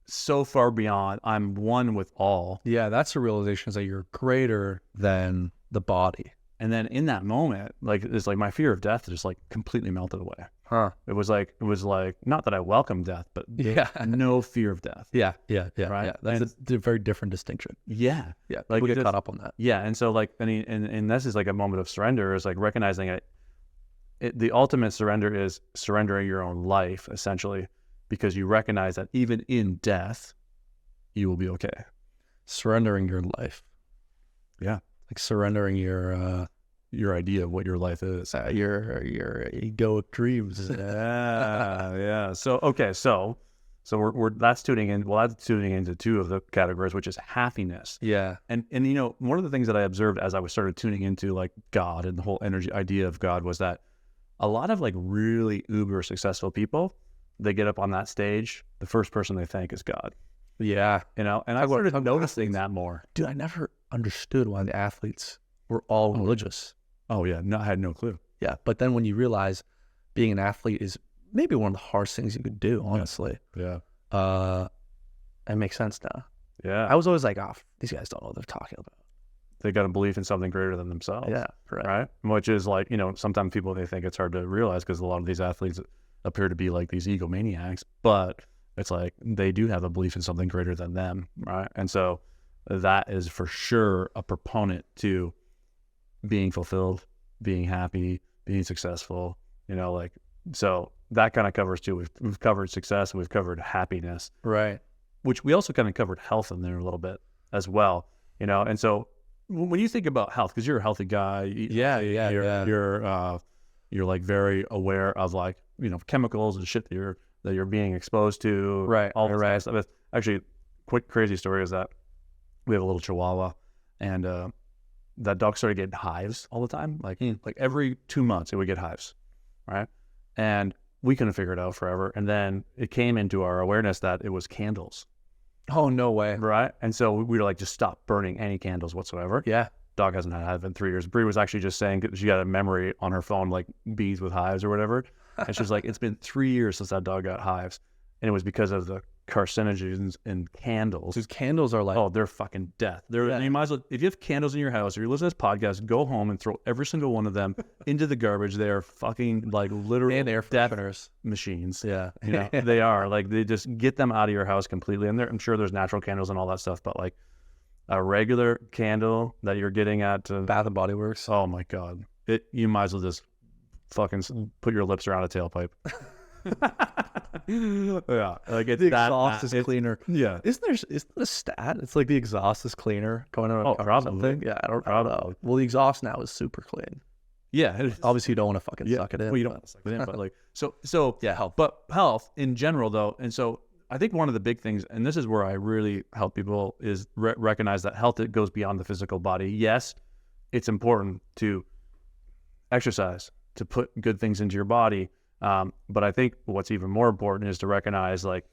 so far beyond. I'm one with all. Yeah, that's the realization, is that you're greater than the body. And then in that moment, like it's like my fear of death just like completely melted away. It was like not that I welcome death, but no fear of death. Yeah. Right? Yeah. That's a very different distinction. Yeah. Like we get caught up on that. Yeah. And so like, and this is like a moment of surrender, is like recognizing the ultimate surrender is surrendering your own life essentially, because you recognize that even in death, you will be okay. Surrendering your life. Yeah. Like surrendering your idea of what your life is, your egoic dreams. Yeah. So okay, so we're that's tuning in. Well, that's tuning into 2 of the categories, which is happiness. Yeah. And you know, one of the things that I observed as I was started tuning into like God and the whole energy idea of God was that a lot of like really uber successful people, they get up on that stage, the first person they thank is God. Yeah. You know, and I started noticing that more. Dude, I never understood why the athletes were all religious. Oh yeah, I had no clue. Yeah, but then when you realize being an athlete is maybe one of the hardest things you could do, honestly. Yeah. It makes sense now. Yeah. I was always like, these guys don't know what they're talking about. They got a belief in something greater than themselves. Yeah, right. Which is like, you know, sometimes people, they think it's hard to realize because a lot of these athletes appear to be like these egomaniacs, but it's like they do have a belief in something greater than them, right? And so that is for sure a proponent to being fulfilled, being happy, being successful, you know, like, so that kind of covers too. We've covered success and we've covered happiness, right? Which we also kind of covered health in there a little bit as well, you know. And so when you think about health, because you're a healthy guy, you're like very aware of like, you know, chemicals and shit that you're being exposed to, right? All this kind of stuff. Actually, quick crazy story is that we have a little Chihuahua, and that dog started getting hives all the time. Like every 2 months it would get hives, right? And we couldn't figure it out forever. And then it came into our awareness that it was candles. Oh, no way. Right? And so we were like, just stop burning any candles whatsoever. Yeah. Dog hasn't had hives in 3 years. Bree was actually just saying she got a memory on her phone, like bees with hives or whatever. And she's like, it's been 3 years since that dog got hives. And it was because of the carcinogens in candles. Because candles are like, oh, they're fucking death. You might as well, if you have candles in your house or you're listening to this podcast, go home and throw every single one of them into the garbage. They are fucking like literal and air fresheners machines. Yeah. You know, they are like, they just get them out of your house completely. And I'm sure there's natural candles and all that stuff, but like a regular candle that you're getting at Bath and Body Works. Oh my God. You might as well just fucking put your lips around a tailpipe. Yeah, like it's the exhaust is cleaner. Yeah, isn't that a stat? It's like the exhaust is cleaner going on. Oh, probably. Yeah, I don't know. Well, the exhaust now is super clean. Yeah, obviously you don't want to fucking suck it in. Well, you don't want to suck it in, but like so yeah, health. But health in general though, and so I think one of the big things, and this is where I really help people, is recognize that health, it goes beyond the physical body. Yes, it's important to exercise, to put good things into your body. But I think what's even more important is to recognize like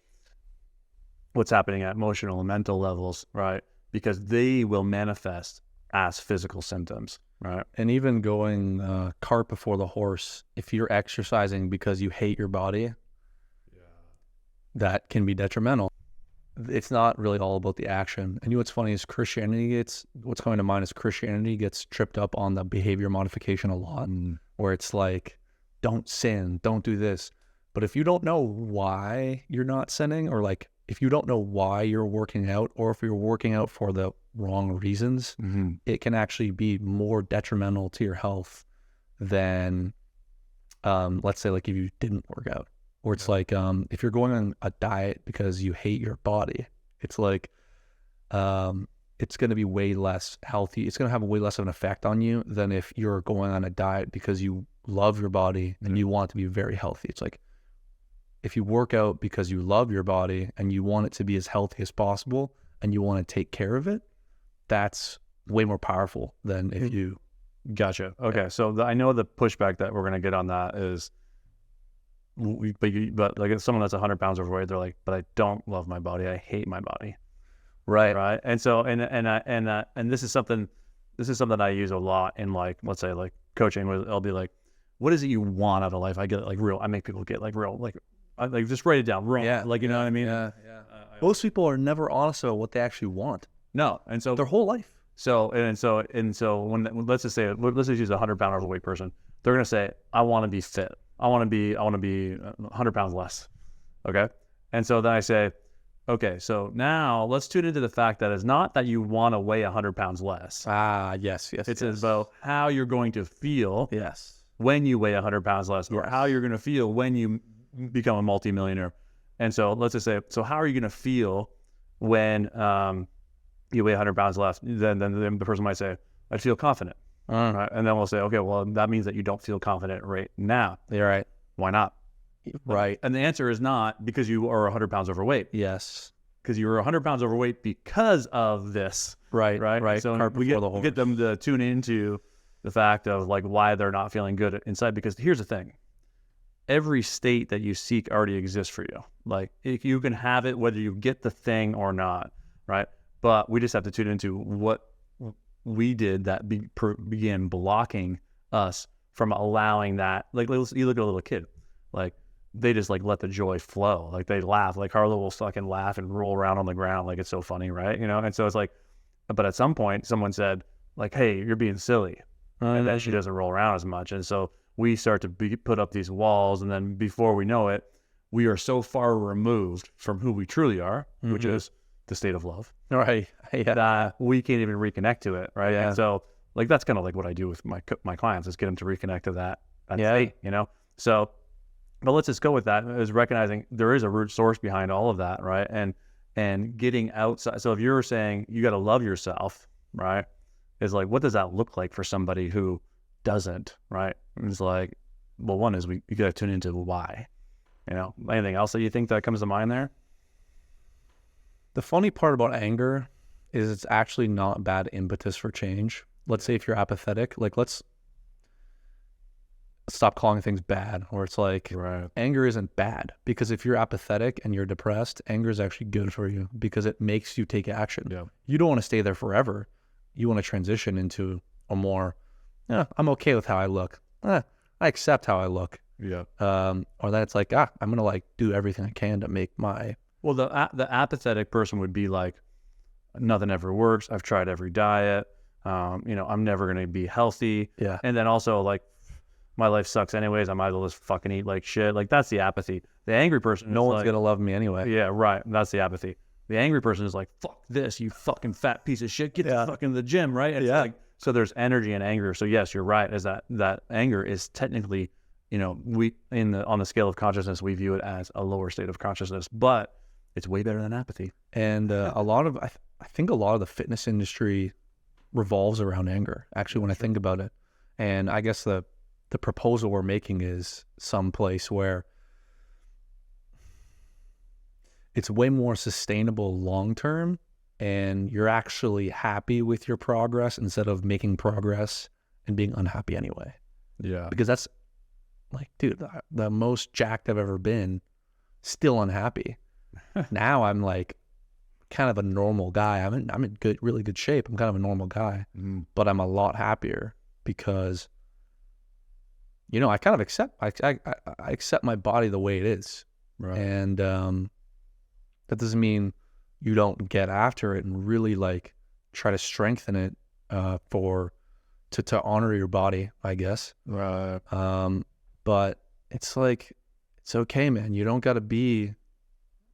what's happening at emotional and mental levels, right? Because they will manifest as physical symptoms, right? And even going cart before the horse, if you're exercising because you hate your body, that can be detrimental. It's not really all about the action. And you know what's funny is what's coming to mind is Christianity gets tripped up on the behavior modification a lot, where it's like, don't sin, don't do this. But if you don't know why you're not sinning, or like if you don't know why you're working out, or if you're working out for the wrong reasons, it can actually be more detrimental to your health than, let's say, like if you didn't work out. Or it's like, if you're going on a diet because you hate your body, it's like, it's going to be way less healthy. It's going to have way less of an effect on you than if you're going on a diet because you love your body and you want it to be very healthy. It's like, if you work out because you love your body and you want it to be as healthy as possible and you want to take care of it, that's way more powerful than if you... Gotcha. Okay. So I know the pushback that we're going to get on that is, but like someone that's 100 pounds overweight, they're like, but I don't love my body. I hate my body. Right. And so, and this is something I use a lot in, like, let's say like coaching, where I'll be like, what is it you want out of life? I make people get like real, like just write it down. Real. Yeah. Like, you know what I mean? Yeah. Most people are never honest about what they actually want. No. And so their whole life. So when let's just use a 100-pound overweight person, they're going to say, I want to be fit. I want to be 100 pounds less. Okay. And so then I say, okay, so now let's tune into the fact that it's not that you want to weigh 100 pounds less. Yes. It's about how you're going to feel when you weigh 100 pounds less, or how you're going to feel when you become a multimillionaire. And so let's just say, so how are you going to feel when you weigh 100 pounds less? Then the person might say, I feel confident. Right? And then we'll say, okay, well, that means that you don't feel confident right now. You're right. Why not? Right. And the answer is not because you are 100 pounds overweight. Yes. Because you were 100 pounds overweight because of this. Right. So we get them to tune into the fact of like why they're not feeling good inside. Because here's the thing. Every state that you seek already exists for you. Like, if you can have it, whether you get the thing or not, right? But we just have to tune into what we did that began blocking us from allowing that. Like, you look at a little kid, like they just like let the joy flow. Like they laugh, like Harlow will fucking laugh and roll around on the ground. Like, it's so funny, right? You know? And so it's like, but at some point someone said like, hey, you're being silly. And then she doesn't roll around as much. And so we start to put up these walls. And then before we know it, we are so far removed from who we truly are, which is the state of love. Right. Yeah. That we can't even reconnect to it. Right. Yeah. And so like, that's kind of like what I do with my clients, is get them to reconnect to that state, you know? So, but let's just go with that, is recognizing there is a root source behind all of that. Right. And getting outside. So if you're saying you got to love yourself, right, is like, what does that look like for somebody who doesn't, right? It's like, well, one is you got to tune into why, you know. Anything else that you think that comes to mind there? The funny part about anger is it's actually not bad impetus for change. Let's say if you're apathetic, like let's stop calling things bad, or it's like anger isn't bad, because if you're apathetic and you're depressed, anger is actually good for you because it makes you take action. Yeah. You don't want to stay there forever. You want to transition into a more, I'm okay with how I look. I accept how I look. Yeah. Or that it's like, I'm going to like do everything I can to make my... Well, the apathetic person would be like, nothing ever works. I've tried every diet. I'm never going to be healthy. Yeah. And then also like, my life sucks anyways. I might as well just fucking eat like shit. Like, that's the apathy. The angry person, no one's going to love me anyway. Yeah, right. That's the apathy. The angry person is like, fuck this, you fucking fat piece of shit. Get the fuck in the gym, right? It's like, so there's energy and anger. So yes, you're right. Is that anger is technically, on the scale of consciousness, we view it as a lower state of consciousness, but it's way better than apathy. And I think a lot of the fitness industry revolves around anger, actually, when I think about it. And I guess the proposal we're making is some place where it's way more sustainable long-term, and you're actually happy with your progress instead of making progress and being unhappy anyway. Yeah. Because that's like, dude, the most jacked I've ever been, still unhappy. Now I'm like kind of a normal guy. I'm in really good shape. I'm kind of a normal guy, but I'm a lot happier because, I kind of accept my body the way it is. Right. And That doesn't mean you don't get after it and really like try to strengthen it to honor your body, I guess. But it's like, it's okay, man. You don't got to be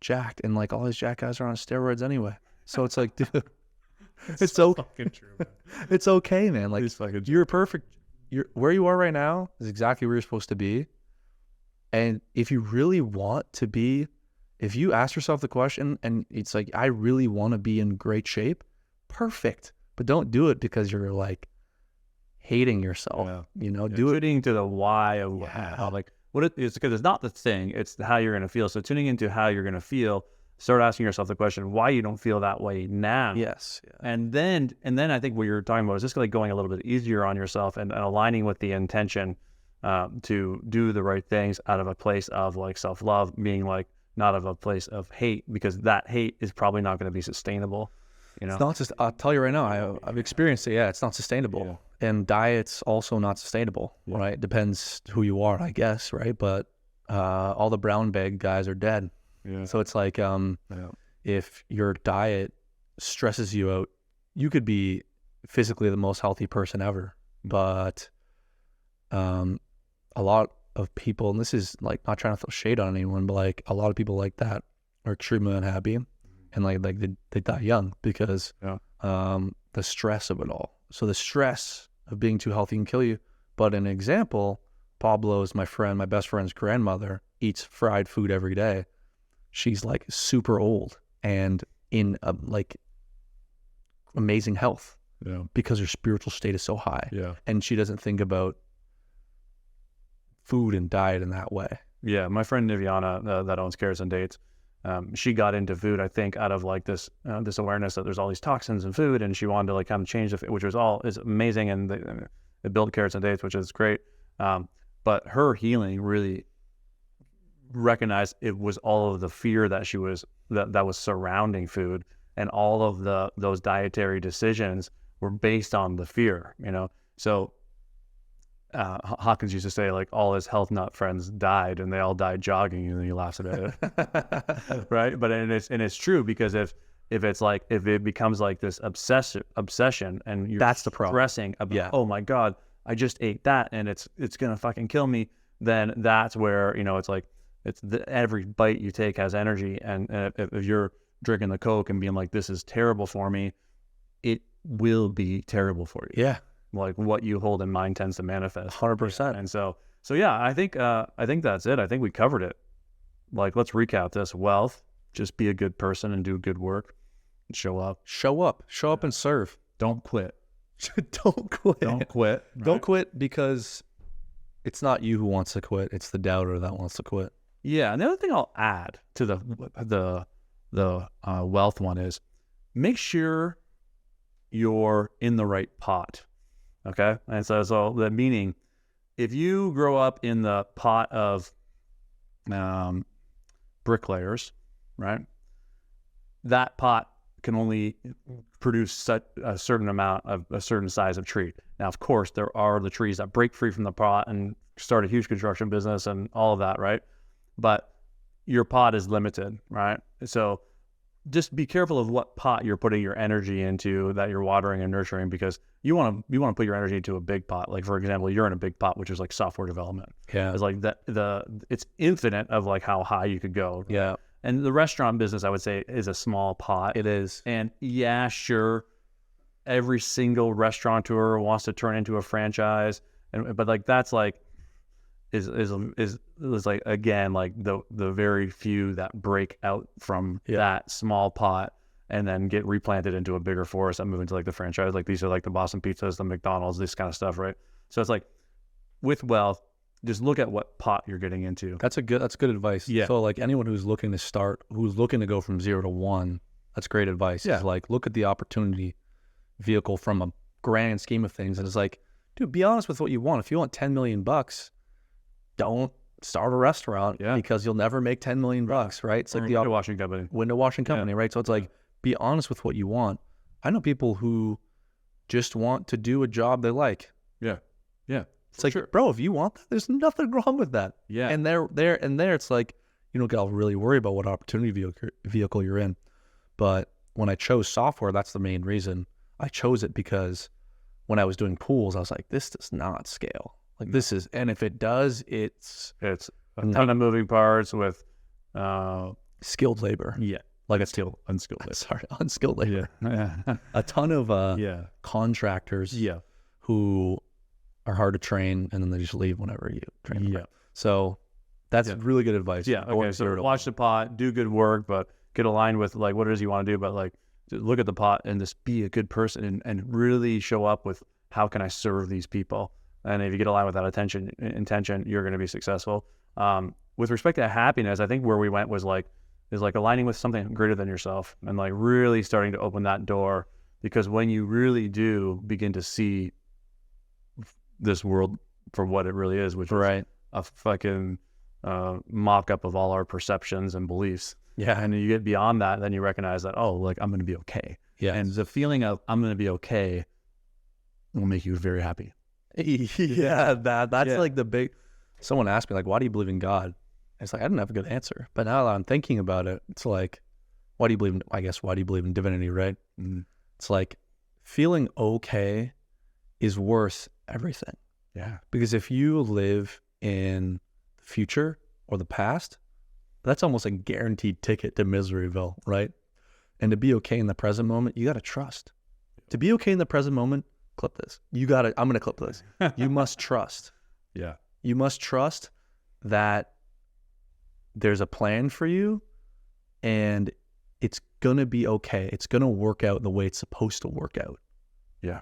jacked, and like all these jack guys are on steroids anyway. So it's like, dude, it's so fucking true, man. it's okay, man. Like It's fucking you're perfect. You're where you are right now is exactly where you're supposed to be. And if you really want to be, if you ask yourself the question and it's like, I really want to be in great shape, perfect. But don't do it because you're like hating yourself. Yeah. You know, do it. tuning to the why of how, like, what it is, because it's not the thing, it's how you're going to feel. So tuning into how you're going to feel, start asking yourself the question why you don't feel that way now. Yes. Yeah. And then I think what you're talking about is just like going a little bit easier on yourself and aligning with the intention to do the right things out of a place of like self-love, being like not of a place of hate, because that hate is probably not going to be sustainable. You know, It's not just, I'll tell you right now, I've experienced it. Yeah, it's not sustainable. Yeah. And diet's also not sustainable, right? It depends who you are, I guess, right? But all the brown bag guys are dead. Yeah. So it's like, if your diet stresses you out, you could be physically the most healthy person ever. But a lot of people, and this is like not trying to throw shade on anyone, but like a lot of people like that are extremely unhappy, and like they die young because the stress of it all. So the stress of being too healthy can kill you. But an example, Pablo is my best friend's grandmother, eats fried food every day. She's like super old and in like amazing health because her spiritual state is so high. Yeah. And she doesn't think about food and diet in that way. Yeah. My friend Niviana that owns Carrots and Dates, she got into food, I think, out of like this awareness that there's all these toxins in food, and she wanted to like kind of change it, which is amazing, and they built Carrots and Dates, which is great. But her healing really recognized it was all of the fear that she was that was surrounding food, and all of those dietary decisions were based on the fear. You know, so Hawkins used to say like all his health nut friends died and they all died jogging, and then he laughs at it. Right. But it's true, because if it becomes like this obsession and you're That's the problem. stressing about, oh my God, I just ate that and it's gonna fucking kill me, then that's where, you know, it's like every bite you take has energy, and if you're drinking the Coke and being like, this is terrible for me, it will be terrible for you. Yeah. Like what you hold in mind tends to manifest. 100%. And so yeah, I think that's it. I think we covered it. Like, let's recap this. Wealth, just be a good person and do good work. And show up And serve. Don't quit. Don't quit. Don't quit. Don't quit because it's not you who wants to quit. It's the doubter that wants to quit. Yeah. And the other thing I'll add to the wealth one is make sure you're in the right pot. Okay. And so the meaning, if you grow up in the pot of bricklayers, right, that pot can only produce a certain amount of a certain size of tree. Now, of course, there are the trees that break free from the pot and start a huge construction business and all of that, right? But your pot is limited, right? So just be careful of what pot you're putting your energy into, that you're watering and nurturing, because you want to put your energy into a big pot. Like, for example, you're in a big pot, which is like software development. Yeah. It's like it's infinite of like how high you could go. Yeah. And the restaurant business, I would say, is a small pot. It is. And yeah, sure, every single restaurateur wants to turn into a franchise, but like that's like is like, again, like the very few that break out from that small pot and then get replanted into a bigger forest that move into like the franchise. Like these are like the Boston Pizzas, the McDonald's, this kind of stuff, right? So it's like with wealth, just look at what pot you're getting into. That's good advice. Yeah. So like anyone who's looking to go from 0 to 1, that's great advice. Yeah. It's like, look at the opportunity vehicle from a grand scheme of things. And it's like, dude, be honest with what you want. If you want $10 million, don't start a restaurant because you'll never make $10 million, right? It's like the window washing company, right? So it's like, be honest with what you want. I know people who just want to do a job they like. Yeah. Yeah. It's like, bro, if you want that, there's nothing wrong with that. Yeah. And there, it's like, you don't get all really worry about what opportunity vehicle you're in. But when I chose software, that's the main reason. I chose it because when I was doing pools, I was like, this does not scale. Like this is, and if it does, it's a ton of moving parts with skilled labor. Yeah. Like unskilled labor. Sorry, unskilled labor. Yeah. A ton of contractors who are hard to train, and then they just leave whenever you train them. Yeah. So that's really good advice. Yeah. Okay. So watch the pot, do good work, but get aligned with like what it is you want to do. But like, look at the pot and just be a good person and really show up with how can I serve these people. And if you get aligned with that intention, you're going to be successful. With respect to happiness, I think where we went was like aligning with something greater than yourself and like really starting to open that door, because when you really do begin to see this world for what it really is, which is a fucking mock-up of all our perceptions and beliefs. Yeah. And you get beyond that, then you recognize that, oh, like I'm going to be okay. Yeah. And the feeling of I'm going to be okay will make you very happy. Yeah. That's like the big, someone asked me like, why do you believe in God? It's like, I didn't have a good answer. But now that I'm thinking about it, it's like, why do you believe in divinity, right? Mm-hmm. It's like feeling okay is worth everything. Yeah. Because if you live in the future or the past, that's almost a guaranteed ticket to Miseryville, right? And to be okay in the present moment, you got to trust. To be okay in the present moment, clip this. I'm going to clip this. You must trust. Yeah. You must trust that there's a plan for you and it's going to be okay. It's going to work out the way it's supposed to work out. Yeah.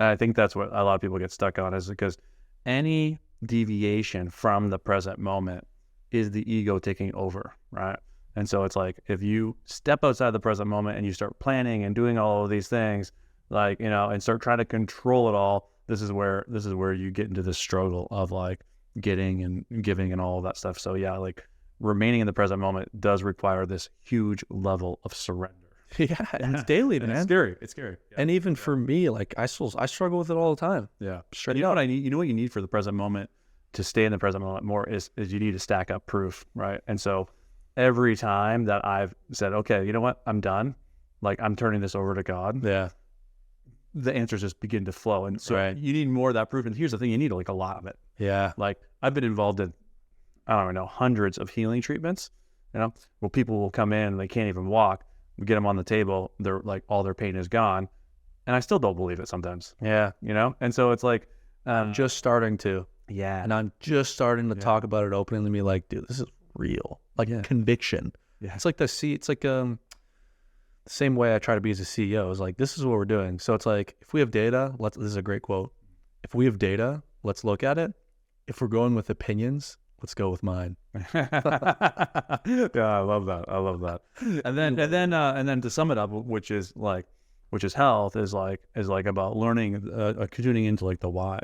I think that's what a lot of people get stuck on, is because any deviation from the present moment is the ego taking over, right? And so it's like, if you step outside the present moment and you start planning and doing all of these things, like, you know, and start trying to control it all, this is where you get into this struggle of like getting and giving and all of that stuff. So yeah, like remaining in the present moment does require this huge level of surrender. Yeah, and it's daily, man. It's scary. Yeah. And even for me, like I struggle with it all the time. Yeah. Straight you know up. what I need? You know what you need for the present moment to stay in the present moment more is you need to stack up proof, right? And so every time that I've said, okay, you know what, I'm done, like I'm turning this over to God. Yeah. The answers just begin to flow. And so you need more of that proof. And here's the thing, you need like a lot of it. Yeah. Like I've been involved in, I don't know, hundreds of healing treatments, you know, where people will come in and they can't even walk. We get them on the table, they're like, all their pain is gone. And I still don't believe it sometimes. Yeah. You know? And so it's like, I'm just starting to. Yeah. And I'm just starting to talk about it openly, be like, dude, this is real. Like conviction. Yeah. It's like it's like the same way I try to be as a CEO. Is like, this is what we're doing. So it's like, if we have data, this is a great quote. If we have data, let's look at it. If we're going with opinions, let's go with mine. Yeah, I love that. And then to sum it up, which is health, is about learning, tuning into like the why.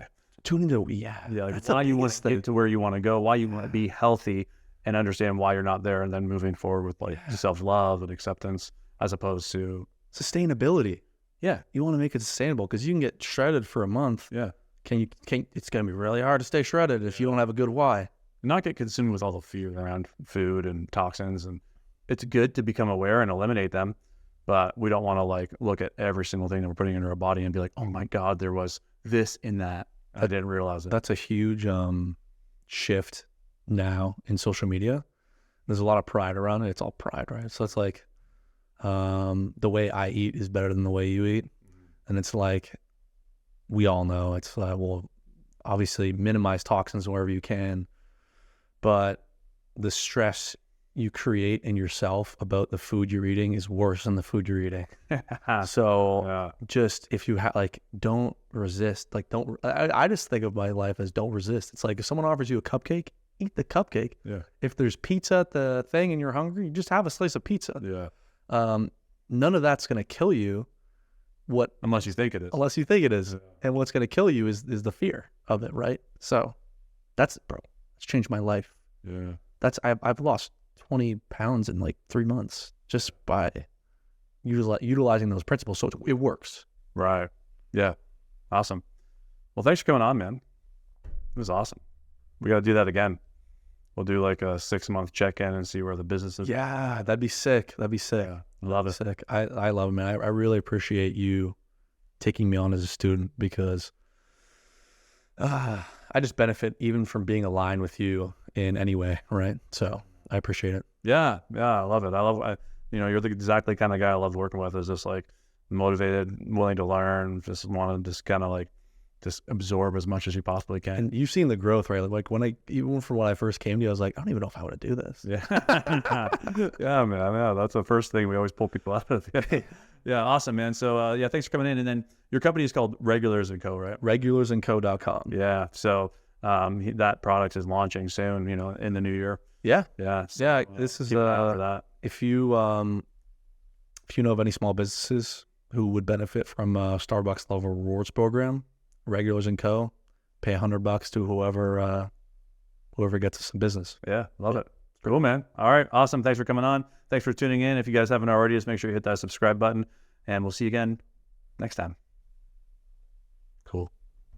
Tuning to like why you want to get to where you want to go, why you want to be healthy, and understand why you're not there, and then moving forward with like self-love and acceptance, as opposed to sustainability. Yeah, you want to make it sustainable, because you can get shredded for a month. Yeah, it's gonna be really hard to stay shredded if you don't have a good why. Not get consumed with all the fear around food and toxins, and it's good to become aware and eliminate them, but we don't want to like look at every single thing that we're putting into our body and be like, oh my God, there was this in that. I didn't realize it. That's a huge shift now in social media. There's a lot of pride around it. It's all pride, right? So it's like the way I eat is better than the way you eat. And it's like, we all know it's well, obviously minimize toxins wherever you can, but the stress you create in yourself about the food you're eating is worse than the food you're eating. So just, if you don't resist, I just think of my life as don't resist. It's like, if someone offers you a cupcake, eat the cupcake. Yeah. If there's pizza at the thing and you're hungry, you just have a slice of pizza. Yeah. None of that's going to kill you. Unless you think it is. Unless you think it is. Yeah. And what's going to kill you is the fear of it, right? So that's changed my life. Yeah. I've lost 20 pounds in like 3 months just by utilizing those principles. So it works. Right. Yeah. Awesome. Well, thanks for coming on, man. It was awesome. We got to do that again. we'll do like a 6-month check-in and see where the business is. Yeah, that'd be sick. That'd be sick. Yeah, love it. Sick. I love it, man. I really appreciate you taking me on as a student because I just benefit even from being aligned with you in any way, right? So I appreciate it. Yeah, I love it. You're the exactly kind of guy I love working with. Is just like motivated, willing to learn, just want to just kind of like just absorb as much as you possibly can. And you've seen the growth, right? Like even from when I first came to you, I was like, I don't even know if I want to do this. Yeah, yeah, man. Yeah, that's the first thing we always pull people out of. Yeah, awesome, man. So yeah, thanks for coming in. And then your company is called Regulars & Co., right? Regularsandco.com. Yeah. So that product is launching soon. In the new year. Yeah. Yeah. Yeah. This is keep an eye out for that. if you know of any small businesses who would benefit from a Starbucks level rewards program, Regulars & Co., pay $100 to whoever gets us some business. Yeah, love it. Cool, man. All right, awesome. Thanks for coming on. Thanks for tuning in. If you guys haven't already, just make sure you hit that subscribe button, and we'll see you again next time. Cool.